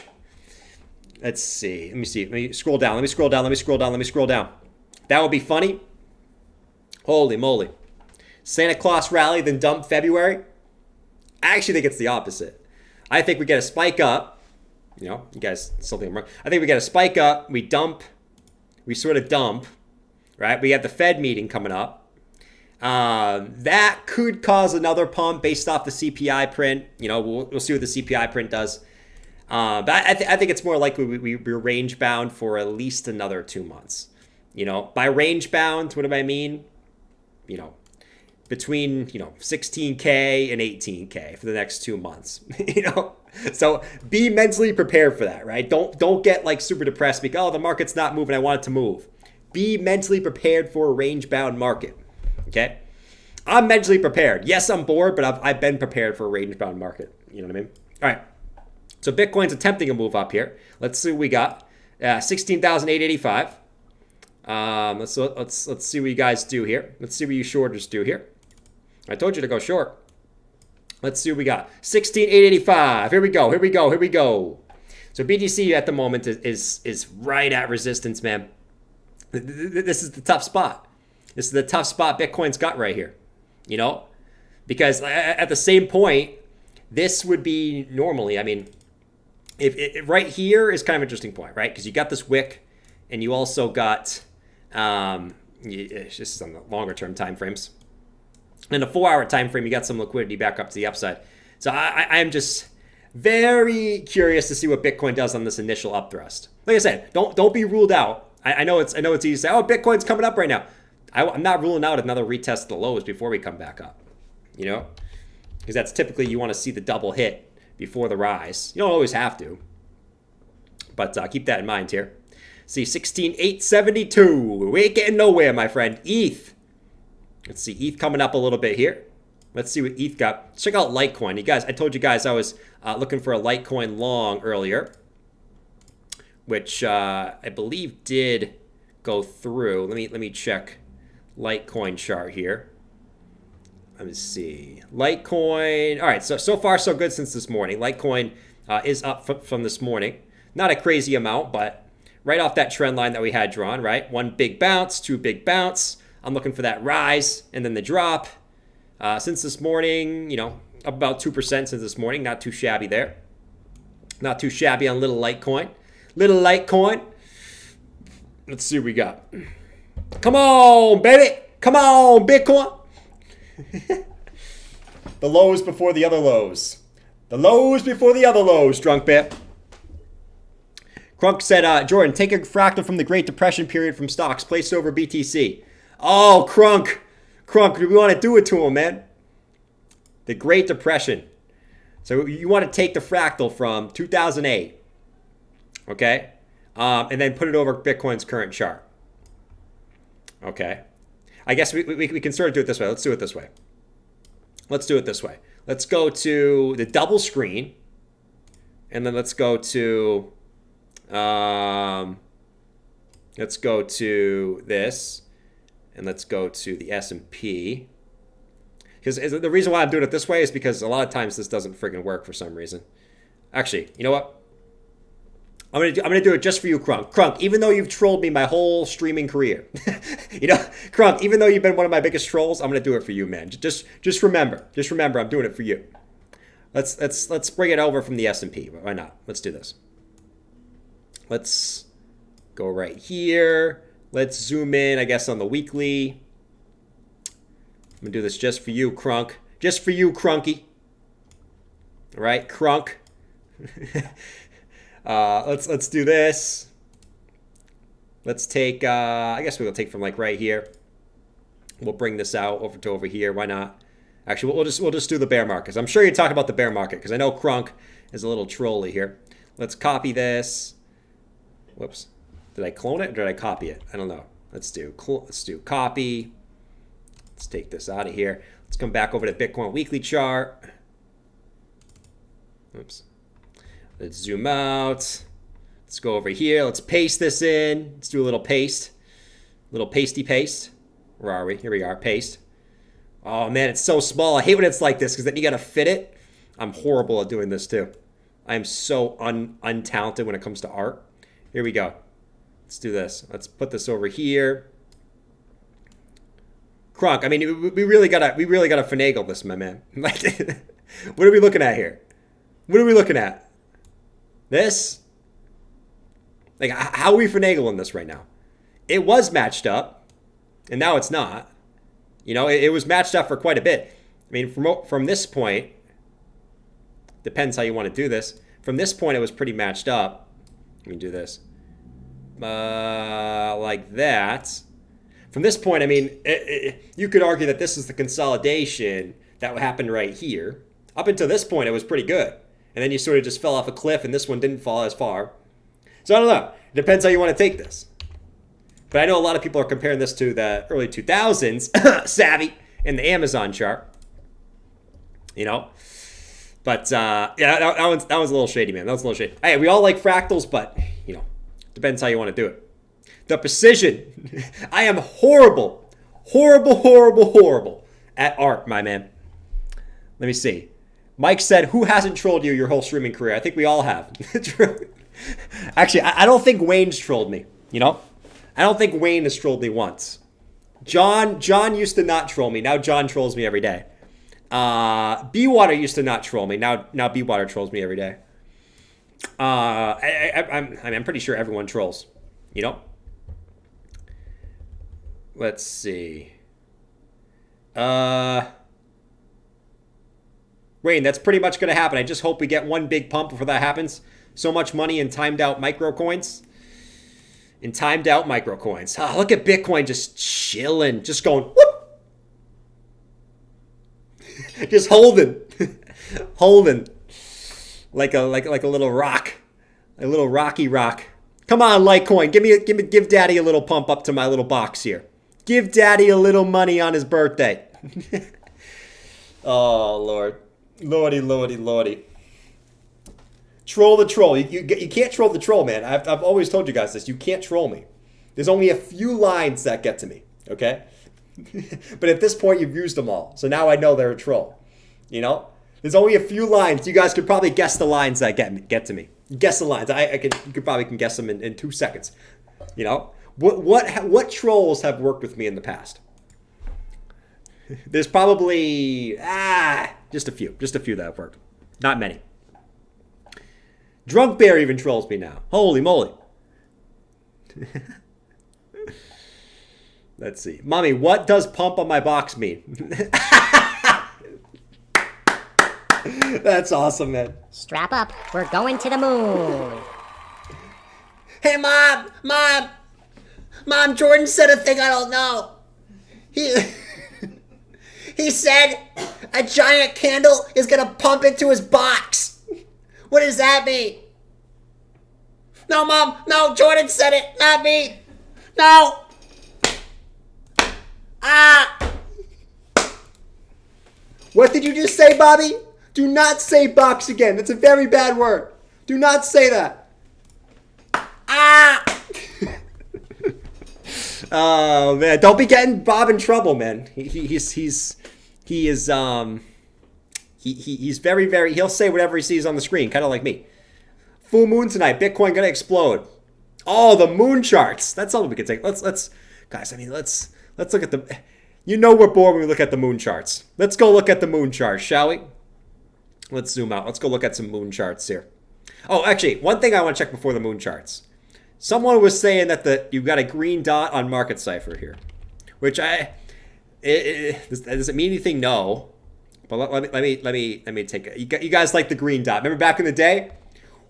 Let's see. Let me see. Let me scroll down. That would be funny. Holy moly! Santa Claus rally, then dump February. I actually think it's the opposite. I think we get a spike up. You guys still think I'm wrong. I think we get a spike up. We sort of dump, right? We have the Fed meeting coming up. That could cause another pump based off the CPI print. We'll see what the CPI print does. But I think it's more likely we're range bound for at least another 2 months. By range bound, what do I mean? Between 16K and 18K for the next 2 months. So be mentally prepared for that, right? Don't get like super depressed because the market's not moving, I want it to move. Be mentally prepared for a range bound market. Okay, I'm mentally prepared. Yes, I'm bored, but I've been prepared for a range bound market. You know what I mean? All right. So Bitcoin's attempting a move up here. Let's see what we got. 16,885. Let's see what you guys do here. Let's see what you shorters do here. I told you to go short. Let's see what we got. 16,885. Here we go. So BTC at the moment is right at resistance, man. This is the tough spot. This is the tough spot Bitcoin's got right here. Because at the same point, this would be normally, if right here is kind of an interesting point, right? Because you got this wick, and you also got, it's just on the longer term time frames. In a 4-hour time frame, you got some liquidity back up to the upside. So I'm just very curious to see what Bitcoin does on this initial upthrust. Like I said, don't be ruled out. I know it's easy to say, oh, Bitcoin's coming up right now. I'm not ruling out another retest of the lows before we come back up. Because that's typically you want to see the double hit before the rise. You don't always have to, but keep that in mind here. See, 16,872. We ain't getting nowhere, my friend. ETH. Let's see, ETH coming up a little bit here. Let's see what ETH got. Let's check out Litecoin. You guys, I told you guys I was looking for a Litecoin long earlier, which I believe did go through. Let me check Litecoin chart here. Let me see. Litecoin. All right, so far so good since this morning. Litecoin is up from this morning. Not a crazy amount, but right off that trend line that we had drawn, right? One big bounce, two big bounce. I'm looking for that rise and then the drop. Since this morning, up about 2% since this morning. Not too shabby there. Not too shabby on little Litecoin. Little Litecoin. Let's see what we got. Come on, baby. Come on, Bitcoin. The lows before the other lows. The lows before the other lows, drunk bear. Crunk said, Jordan, take a fractal from the Great Depression period from stocks. Place it over BTC. Oh, Crunk. Crunk, we want to do it to him, man. The Great Depression. So you want to take the fractal from 2008. Okay? And then put it over Bitcoin's current chart. Okay. I guess we can sort of do it this way. Let's do it this way. Let's do it this way. Let's go to the double screen. And then let's go to this. And let's go to the S&P. Because the reason why I'm doing it this way is because a lot of times this doesn't friggin' work for some reason. Actually, you know what? I'm gonna do it just for you, Crunk. Crunk, even though you've trolled me my whole streaming career, Crunk, even though you've been one of my biggest trolls, I'm gonna do it for you, man. Just remember, I'm doing it for you. Let's bring it over from the S&P. Why not? Let's do this. Let's go right here. Let's zoom in, I guess, on the weekly. I'm gonna do this just for you, Crunk. Just for you, Crunky. All right, Crunk. Let's do this. Let's take, I guess we'll take from like right here. We'll bring this out over here. Why not? Actually, we'll just do the bear market. I'm sure you're talking about the bear market because I know Crunk is a little trolly here. Let's copy this. Whoops. Did I clone it or did I copy it? I don't know. Let's do copy. Let's take this out of here. Let's come back over to Bitcoin weekly chart. Oops. Let's zoom out. Let's go over here. Let's paste this in. Let's do a little paste. Little pasty paste. Where are we? Here we are. Paste. Oh, man, it's so small. I hate when it's like this because then you got to fit it. I'm horrible at doing this, too. I am so untalented when it comes to art. Here we go. Let's do this. Let's put this over here. Crunk, I mean, we really gotta finagle this, my man. Like, what are we looking at here? What are we looking at? This? Like, how are we finagling this right now? It was matched up, and now it's not. It was matched up for quite a bit. I mean, from this point, depends how you want to do this. From this point, it was pretty matched up. Let me do this. Like that. From this point, I mean, you could argue that this is the consolidation that happened right here. Up until this point, it was pretty good. And then you sort of just fell off a cliff, and this one didn't fall as far. So I don't know. It depends how you want to take this. But I know a lot of people are comparing this to the early 2000s, savvy, in the Amazon chart. But, yeah, that one's a little shady, man. That was a little shady. Hey, we all like fractals, but, depends how you want to do it. The precision. I am horrible at art, my man. Let me see. Mike said, who hasn't trolled you your whole streaming career? I think we all have. Actually, I don't think Wayne's trolled me, I don't think Wayne has trolled me once. John used to not troll me. Now John trolls me every day. B-Water used to not troll me. Now B-Water trolls me every day. I'm pretty sure everyone trolls, Let's see. Wayne, that's pretty much going to happen. I just hope we get one big pump before that happens. So much money in timed out micro coins. Ah, look at Bitcoin just chilling, just going whoop. Just holding like a little rock, a little rocky rock. Come on, Litecoin, give Daddy a little pump up to my little box here. Give Daddy a little money on his birthday. Oh, Lord. Lordy, lordy, lordy. Troll the troll. You can't troll the troll, man. I've always told you guys this. You can't troll me. There's only a few lines that get to me, okay? But at this point, you've used them all. So now I know they're a troll. You know? There's only a few lines. You guys could probably guess the lines that get to me. Guess the lines. You could probably guess them in 2 seconds. You know? What trolls have worked with me in the past? There's probably just a few that have worked. Not many. Drunk Bear even trolls me now. Holy moly. Let's see. Mommy, what does pump on my box mean? That's awesome, man. Strap up. We're going to the moon. Hey, Mom, Jordan said a thing I don't know. He said a giant candle is going to pump into his box. What does that mean? No, Mom. No, Jordan said it, not me. No. What did you just say, Bobby? Do not say box again. That's a very bad word. Do not say that. Oh, man. Don't be getting Bob in trouble, man. He's very, very, he'll say whatever he sees on the screen, kind of like me. Full moon tonight. Bitcoin gonna explode. Oh, the moon charts. That's something we can take. Let's guys, I mean, let's look at the, you know we're bored when we look at the moon charts. Let's go look at the moon charts, shall we? Let's zoom out. Let's go look at some moon charts here. Oh, actually, one thing I want to check before the moon charts. Someone was saying that you've got a green dot on Market Cipher here, which does it mean anything? No. But let me take it. You guys like the green dot? Remember back in the day?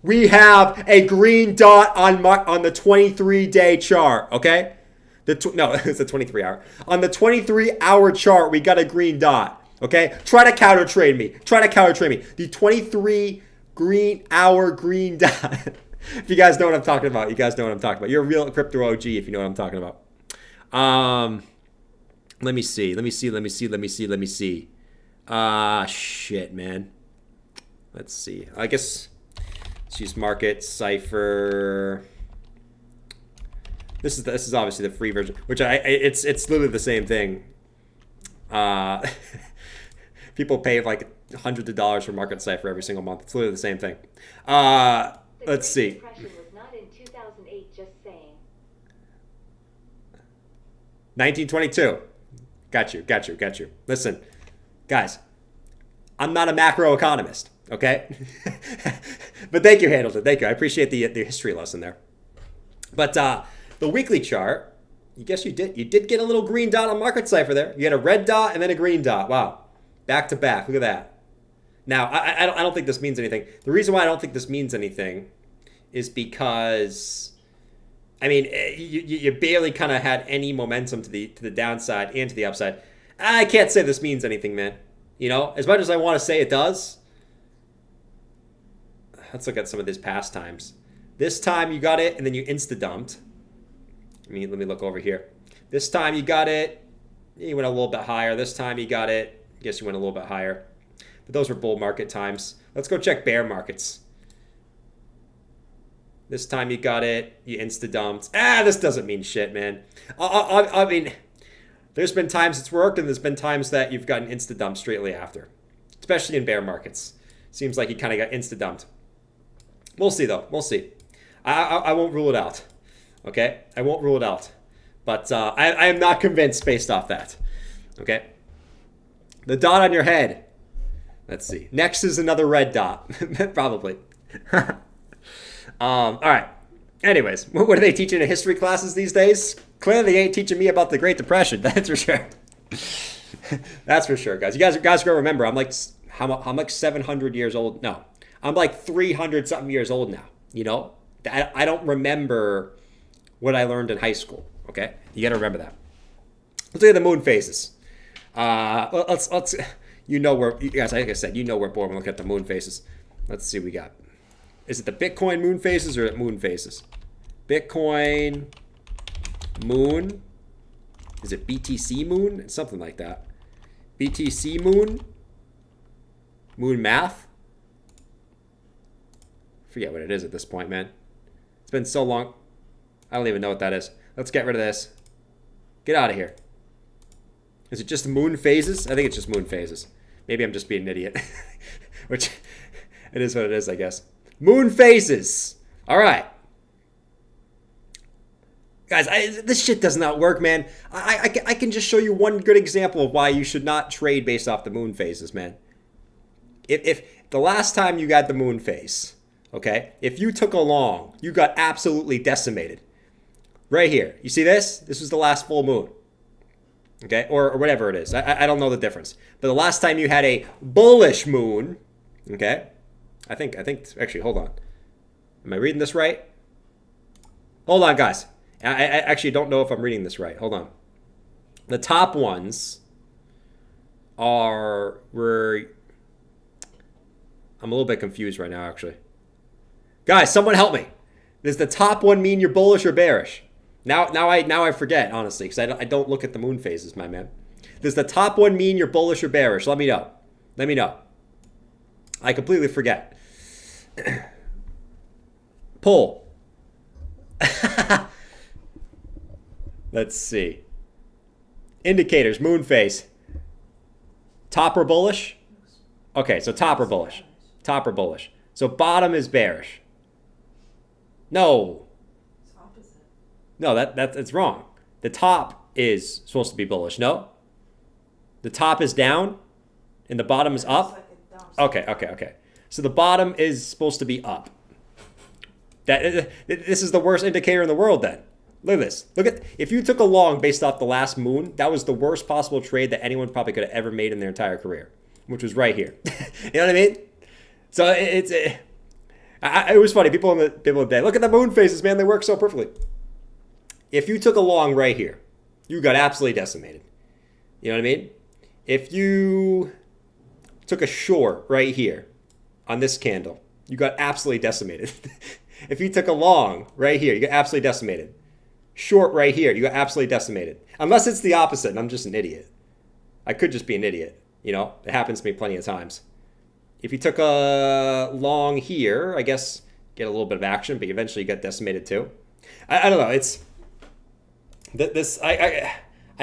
We have a green dot on the 23-day chart, okay? No, it's a 23-hour. On the 23-hour chart, we got a green dot, okay? Try to counter trade me. The 23-hour green dot. If you guys know what I'm talking about, You're a real crypto OG if you know what I'm talking about. Let me see. Shit, man. Let's see. I guess let's use Market Cipher. This is obviously the free version, which it's literally the same thing. People pay like hundreds of dollars for Market Cipher every single month. It's literally the same thing. Let's see. The Great Depression was not in 2008, just saying. 1922. Got you. Listen, guys, I'm not a macroeconomist, okay? But thank you, Hamilton. Thank you. I appreciate the history lesson there. But the weekly chart, you did get a little green dot on Market Cipher there. You had a red dot and then a green dot. Wow. Back to back. Look at that. Now, I don't think this means anything. The reason why I don't think this means anything is because, I mean, you barely kind of had any momentum to the downside and to the upside. I can't say this means anything, man. You know, as much as I want to say it does. Let's look at some of these past times. This time you got it, and then you insta-dumped. Let me look over here. This time you got it. You went a little bit higher. This time you got it. I guess you went a little bit higher. But those were bull market times. Let's go check bear markets. This time you got it. You insta-dumped. This doesn't mean shit, man. I mean, there's been times it's worked, and there's been times that you've gotten insta-dumped straightly after. Especially in bear markets. Seems like you kind of got insta-dumped. We'll see, though. We'll see. I won't rule it out. Okay? I won't rule it out. But I am not convinced based off that. Okay? The dot on your head. Let's see. Next is another red dot. Probably. All right. Anyways, what are they teaching in history classes these days? Clearly, they ain't teaching me about the Great Depression. That's for sure. That's for sure, guys. You guys gotta remember, I'm like 700 years old. No, I'm like 300 something years old now. You know, I don't remember what I learned in high school. Okay, you gotta remember that. Let's look at the moon phases. Let's. You know where, you guys, like I said, you know we're bored when we look at the moon phases. Let's see what we got. Is it the Bitcoin moon phases or moon phases? Bitcoin moon. Is it BTC moon? It's something like that. BTC moon. Moon math? Forget what it is at this point, man. It's been so long. I don't even know what that is. Let's get rid of this. Get out of here. Is it just moon phases? I think it's just moon phases. Maybe I'm just being an idiot. Which, it is what it is, I guess. Moon phases. All right. Guys, this shit does not work, man. I can just show you one good example of why you should not trade based off the moon phases, man. If the last time you got the moon phase, okay, if you took a long, you got absolutely decimated. Right here. You see this? This was the last full moon. Okay, or whatever it is. I don't know the difference. But the last time you had a bullish moon, okay, I think, actually, hold on. Am I reading this right? Hold on, guys. I actually don't know if I'm reading this right. Hold on. The top ones I'm a little bit confused right now, actually. Guys, someone help me. Does the top one mean you're bullish or bearish? Now I forget, honestly, because I don't look at the moon phases, my man. Does the top one mean you're bullish or bearish? Let me know. Let me know. I completely forget. Pull. Let's see. Indicators, moon phase. Top or bullish? Okay, so top or bullish. Top or bullish. So bottom is bearish. No. It's opposite. No, that's wrong. The top is supposed to be bullish. No? The top is down and the bottom is up? Okay. So the bottom is supposed to be up. This is the worst indicator in the world then. Look at this. If you took a long based off the last moon, that was the worst possible trade that anyone probably could have ever made in their entire career, which was right here. You know what I mean? So it was funny. People in the day, look at the moon phases, man. They work so perfectly. If you took a long right here, you got absolutely decimated. You know what I mean? If you took a short right here on this candle, you got absolutely decimated. If you took a long right here, you got absolutely decimated. Short right here, you got absolutely decimated. Unless it's the opposite and I'm just an idiot. I could just be an idiot. You know, it happens to me plenty of times. If you took a long here, I guess get a little bit of action, but eventually you get decimated too. I don't know. It's this. I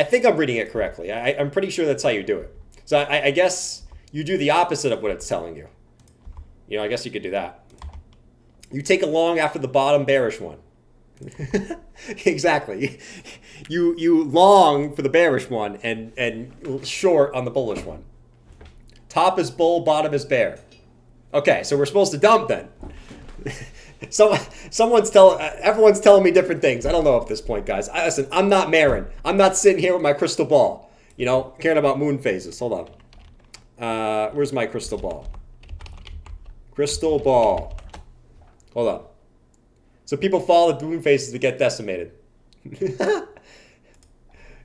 think I'm reading it correctly. I'm pretty sure that's how you do it. So I guess you do the opposite of what it's telling you. You know, I guess you could do that. You take a long after the bottom bearish one. Exactly. You long for the bearish one and short on the bullish one. Top is bull, bottom is bear. Okay, so we're supposed to dump then. Everyone's telling me different things. I don't know at this point, guys. Listen, I'm not Marin. I'm not sitting here with my crystal ball, you know, caring about moon phases. Hold on. Where's my crystal ball? Crystal ball. Hold on. So people follow the moon phases to get decimated.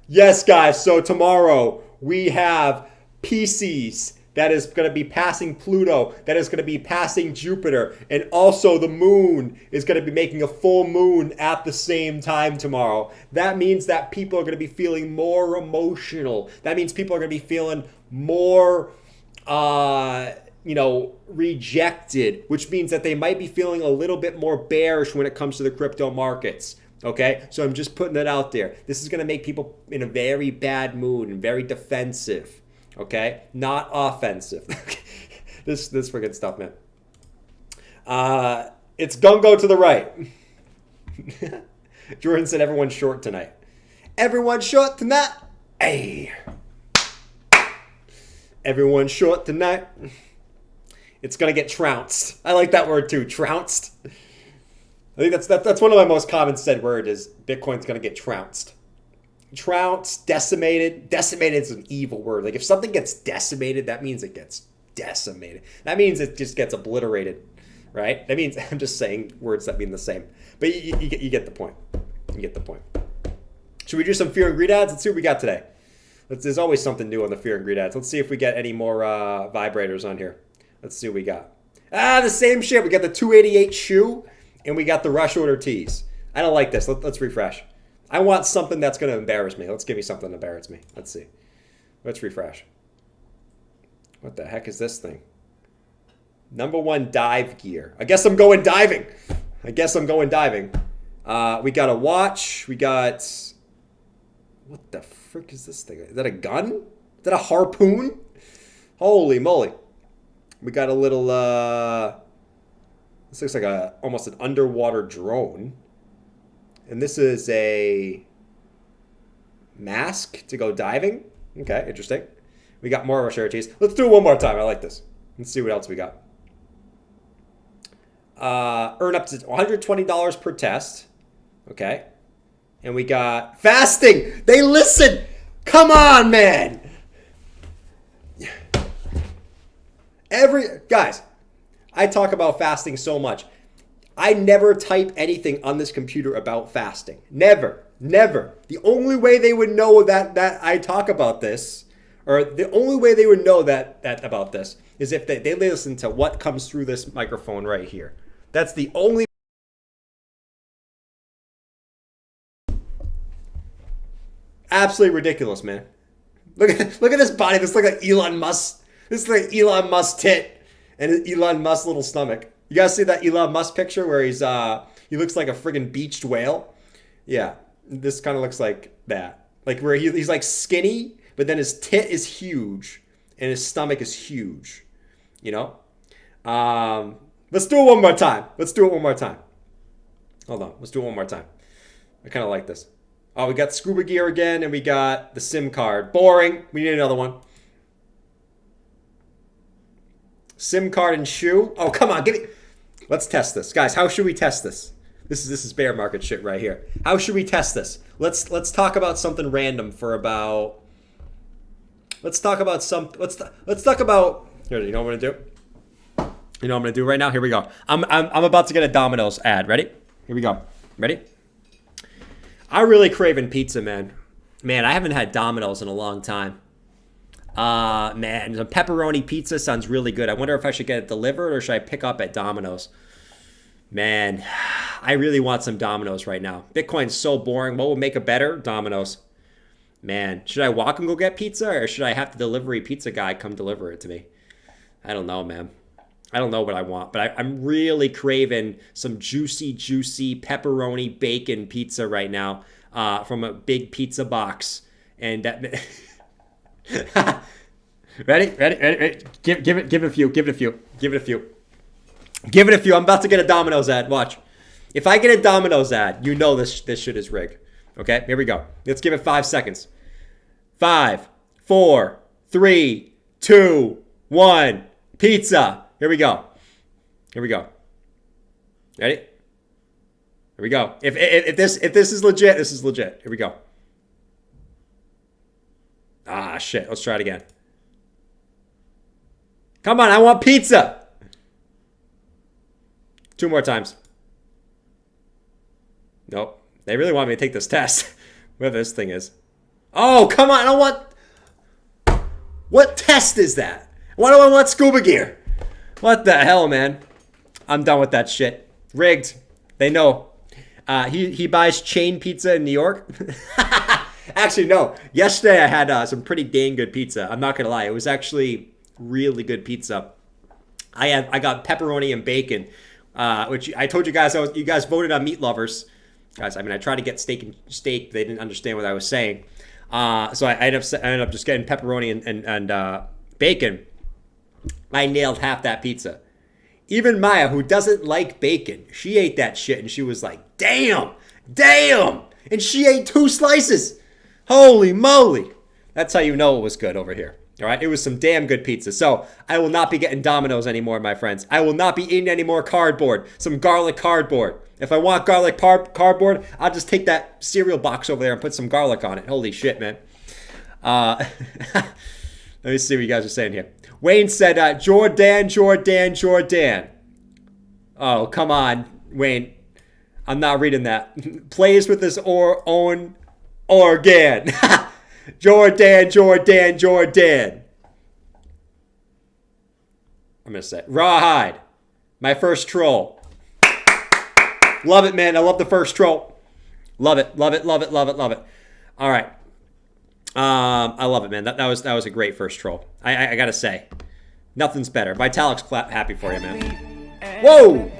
Yes, guys. So tomorrow we have Pisces that is going to be passing Pluto, that is going to be passing Jupiter, and also the moon is going to be making a full moon at the same time tomorrow. That means that people are going to be feeling more emotional. That means people are going to be feeling more rejected, which means that they might be feeling a little bit more bearish when it comes to the crypto markets. Okay, so I'm just putting it out there. This is going to make people in a very bad mood and very defensive. Okay, not offensive. This freaking stuff, man. It's gungo to the right. Jordan said everyone's short tonight. Everyone's short tonight. Hey. Everyone's short tonight. It's gonna get trounced. I like that word too, trounced. I think that's one of my most common said words is Bitcoin's gonna get trounced. Trounced, decimated. Decimated is an evil word. Like if something gets decimated, that means it gets decimated. That means it just gets obliterated, right? That means I'm just saying words that mean the same. But you get the point. You get the point. Should we do some fear and greed ads? Let's see what we got today. There's always something new on the fear and greed ads. Let's see if we get any more vibrators on here. Let's see what we got. The same shit. We got the 288 shoe and we got the rush order tees. I don't like this. Let's refresh. I want something that's going to embarrass me. Let's give me something to embarrass me. Let's see. Let's refresh. What the heck is this thing? Number one dive gear. I guess I'm going diving. We got a watch. We got... What the frick is this thing? Is that a gun? Is that a harpoon? Holy moly. We got a little... This looks like almost an underwater drone. And this is a mask to go diving. Okay, interesting. We got more of our charities. Let's do it one more time. I like this. Let's see what else we got. Earn up to $120 per test. Okay. And we got fasting. They listen. Come on, man. Guys, I talk about fasting so much. I never type anything on this computer about fasting. Never. The only way they would know that I talk about this, or the only way they would know that about this, is if they listen to what comes through this microphone right here. That's the only... Absolutely ridiculous, man. Look at this body. This looks like Elon Musk. This is like Elon Musk tit and Elon Musk little stomach. You guys see that Elon Musk picture where he looks like a friggin' beached whale? Yeah, this kind of looks like that. Like where he's like skinny, but then his tit is huge and his stomach is huge. You know? Let's do it one more time. Hold on. Let's do it one more time. I kind of like this. Oh, we got scuba gear again, and we got the SIM card. Boring. We need another one. SIM card and shoe. Oh, come on. Give me. Let's test this. Guys, how should we test this? This is bear market shit right here. How should we test this? Let's talk about something random for about... Let's talk about... Here, you know what I'm going to do? You know what I'm going to do right now? Here we go. I'm about to get a Domino's ad. Ready? Here we go. Ready? I'm really craving pizza, man. Man, I haven't had Domino's in a long time. Man, some pepperoni pizza sounds really good. I wonder if I should get it delivered or should I pick up at Domino's? Man, I really want some Domino's right now. Bitcoin's so boring. What would make it better? Domino's. Man, should I walk and go get pizza or should I have the delivery pizza guy come deliver it to me? I don't know, man. I don't know what I want, but I'm really craving some juicy pepperoni bacon pizza right now from a big pizza box. And that... Ready? Give it a few. I'm about to get a Domino's ad. Watch. If I get a Domino's ad, you know this shit is rigged. Okay, here we go. Let's give it 5 seconds. 5, 4, 3, 2, 1. Pizza. Here we go. Ready? Here we go. If this is legit, this is legit. Here we go. Ah, shit. Let's try it again. Come on, I want pizza. 2 more times. Nope. They really want me to take this test. Whatever this thing is. Oh, come on. I don't want... What test is that? Why do I want scuba gear? What the hell, man? I'm done with that shit. Rigged. They know. He buys chain pizza in New York. Actually, no. Yesterday I had some pretty dang good pizza. I'm not gonna lie. It was actually really good pizza. I got pepperoni and bacon, which I told you guys. You guys voted on meat lovers, guys. I mean, I tried to get steak. They didn't understand what I was saying, so I ended up just getting pepperoni and bacon. I nailed half that pizza. Even Maya, who doesn't like bacon, she ate that shit and she was like, damn. And she ate 2 slices. Holy moly. That's how you know it was good over here. All right. It was some damn good pizza. So I will not be getting Domino's anymore, my friends. I will not be eating any more cardboard. Some garlic cardboard. If I want garlic cardboard, I'll just take that cereal box over there and put some garlic on it. Holy shit, man. Let me see what you guys are saying here. Wayne said, Jordan. Oh, come on, Wayne. I'm not reading that. Plays with his own organ. Jordan. I'm going to say, rawhide. My first troll. Love it, man. I love the first troll. Love it. All right. I love it, man. That was a great first troll. I gotta say, Nothing's better. Vitalik's happy for you, man. Whoa!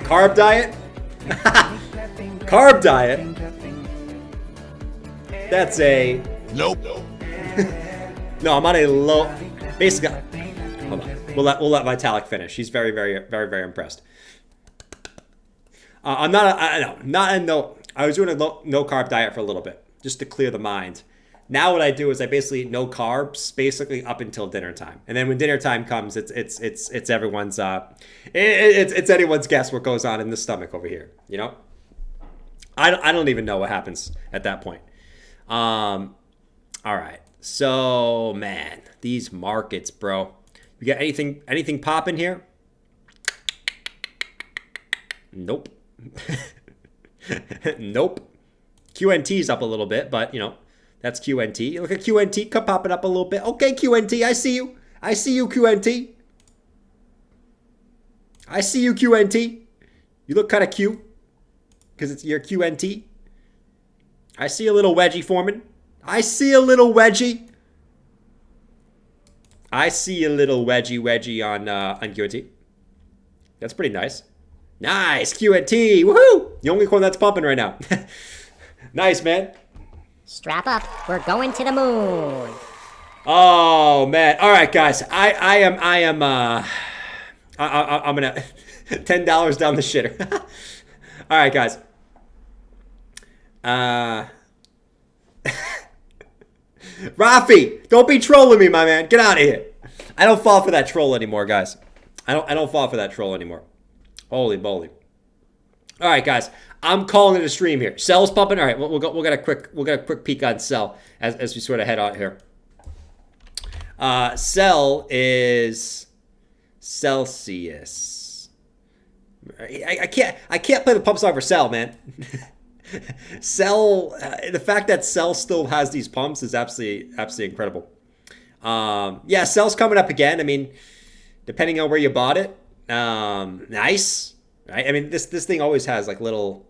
Carb diet? Carb diet? That's a... Nope. No, I'm on a low... Basically... Hold on. We'll let Vitalik finish. He's very, very, very, very impressed. I'm not... I was doing a no carb diet for a little bit, just to clear the mind. Now what I do is I basically eat no carbs, basically up until dinner time, and then when dinner time comes, it's everyone's it's anyone's guess what goes on in the stomach over here. You know, I don't even know what happens at that point. All right, so man, these markets, bro. You got anything popping here? Nope. Nope. QNT's up a little bit, but you know, that's QNT. Look at QNT popping up a little bit. Okay, QNT, I see you. I see you, QNT. I see you, QNT. You look kind of cute because it's your QNT. I see a little wedgie forming. I see a little wedgie. I see a little wedgie on QNT. That's pretty nice. Nice, QNT. Woohoo! The only coin that's pumping right now. Nice, man. Strap up. We're going to the moon. Oh man! All right, guys. I'm gonna $10 down the shitter. All right, guys. Rafi, don't be trolling me, my man. Get out of here. I don't fall for that troll anymore, guys. I don't fall for that troll anymore. Holy moly! All right, guys. I'm calling it a stream here. Sell's pumping. All right, we'll get a quick peek on sell as we sort of head out here. Sell is Celsius. I can't play the pump song for sell, man. Sell. The fact that sell still has these pumps is absolutely incredible. Yeah, sell's coming up again. I mean, depending on where you bought it. Nice, right? I mean, this thing always has like little.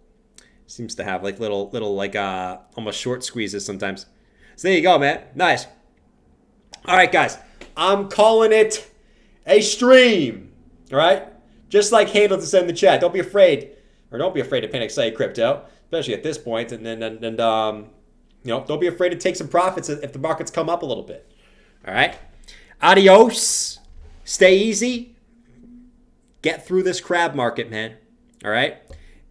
Seems to have like little like almost short squeezes sometimes. So there you go, man. Nice. All right, guys. I'm calling it a stream. All right? Just like Handle to send in the chat. Don't be afraid. Or don't be afraid to panic say crypto. Especially at this point. And you know, don't be afraid to take some profits if the markets come up a little bit. All right? Adios. Stay easy. Get through this crab market, man. All right?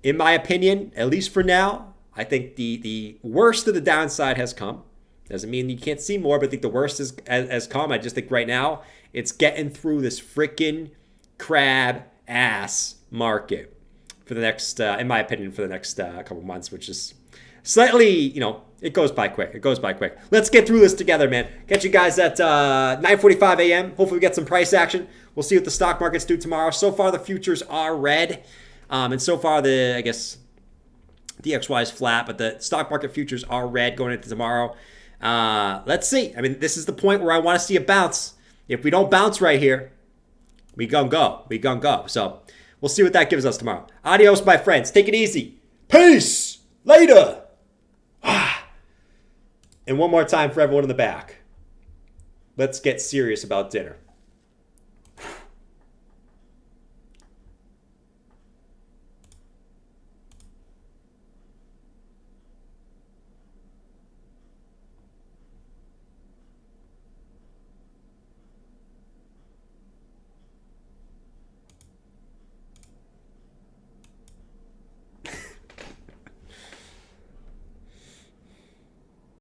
In my opinion, at least for now, I think the worst of the downside has come. Doesn't mean you can't see more, but I think the worst has come. I just think right now it's getting through this freaking crab ass market for the next, in my opinion, for the next couple months, which is slightly, you know, it goes by quick. It goes by quick. Let's get through this together, man. Catch you guys at 9:45 a.m. Hopefully we get some price action. We'll see what the stock markets do tomorrow. So far, the futures are red. And so far, I guess, DXY is flat, but the stock market futures are red going into tomorrow. Let's see. I mean, this is the point where I want to see a bounce. If we don't bounce right here, we gonna go. We gonna go. So we'll see what that gives us tomorrow. Adios, my friends. Take it easy. Peace. Later. And one more time for everyone in the back. Let's get serious about dinner.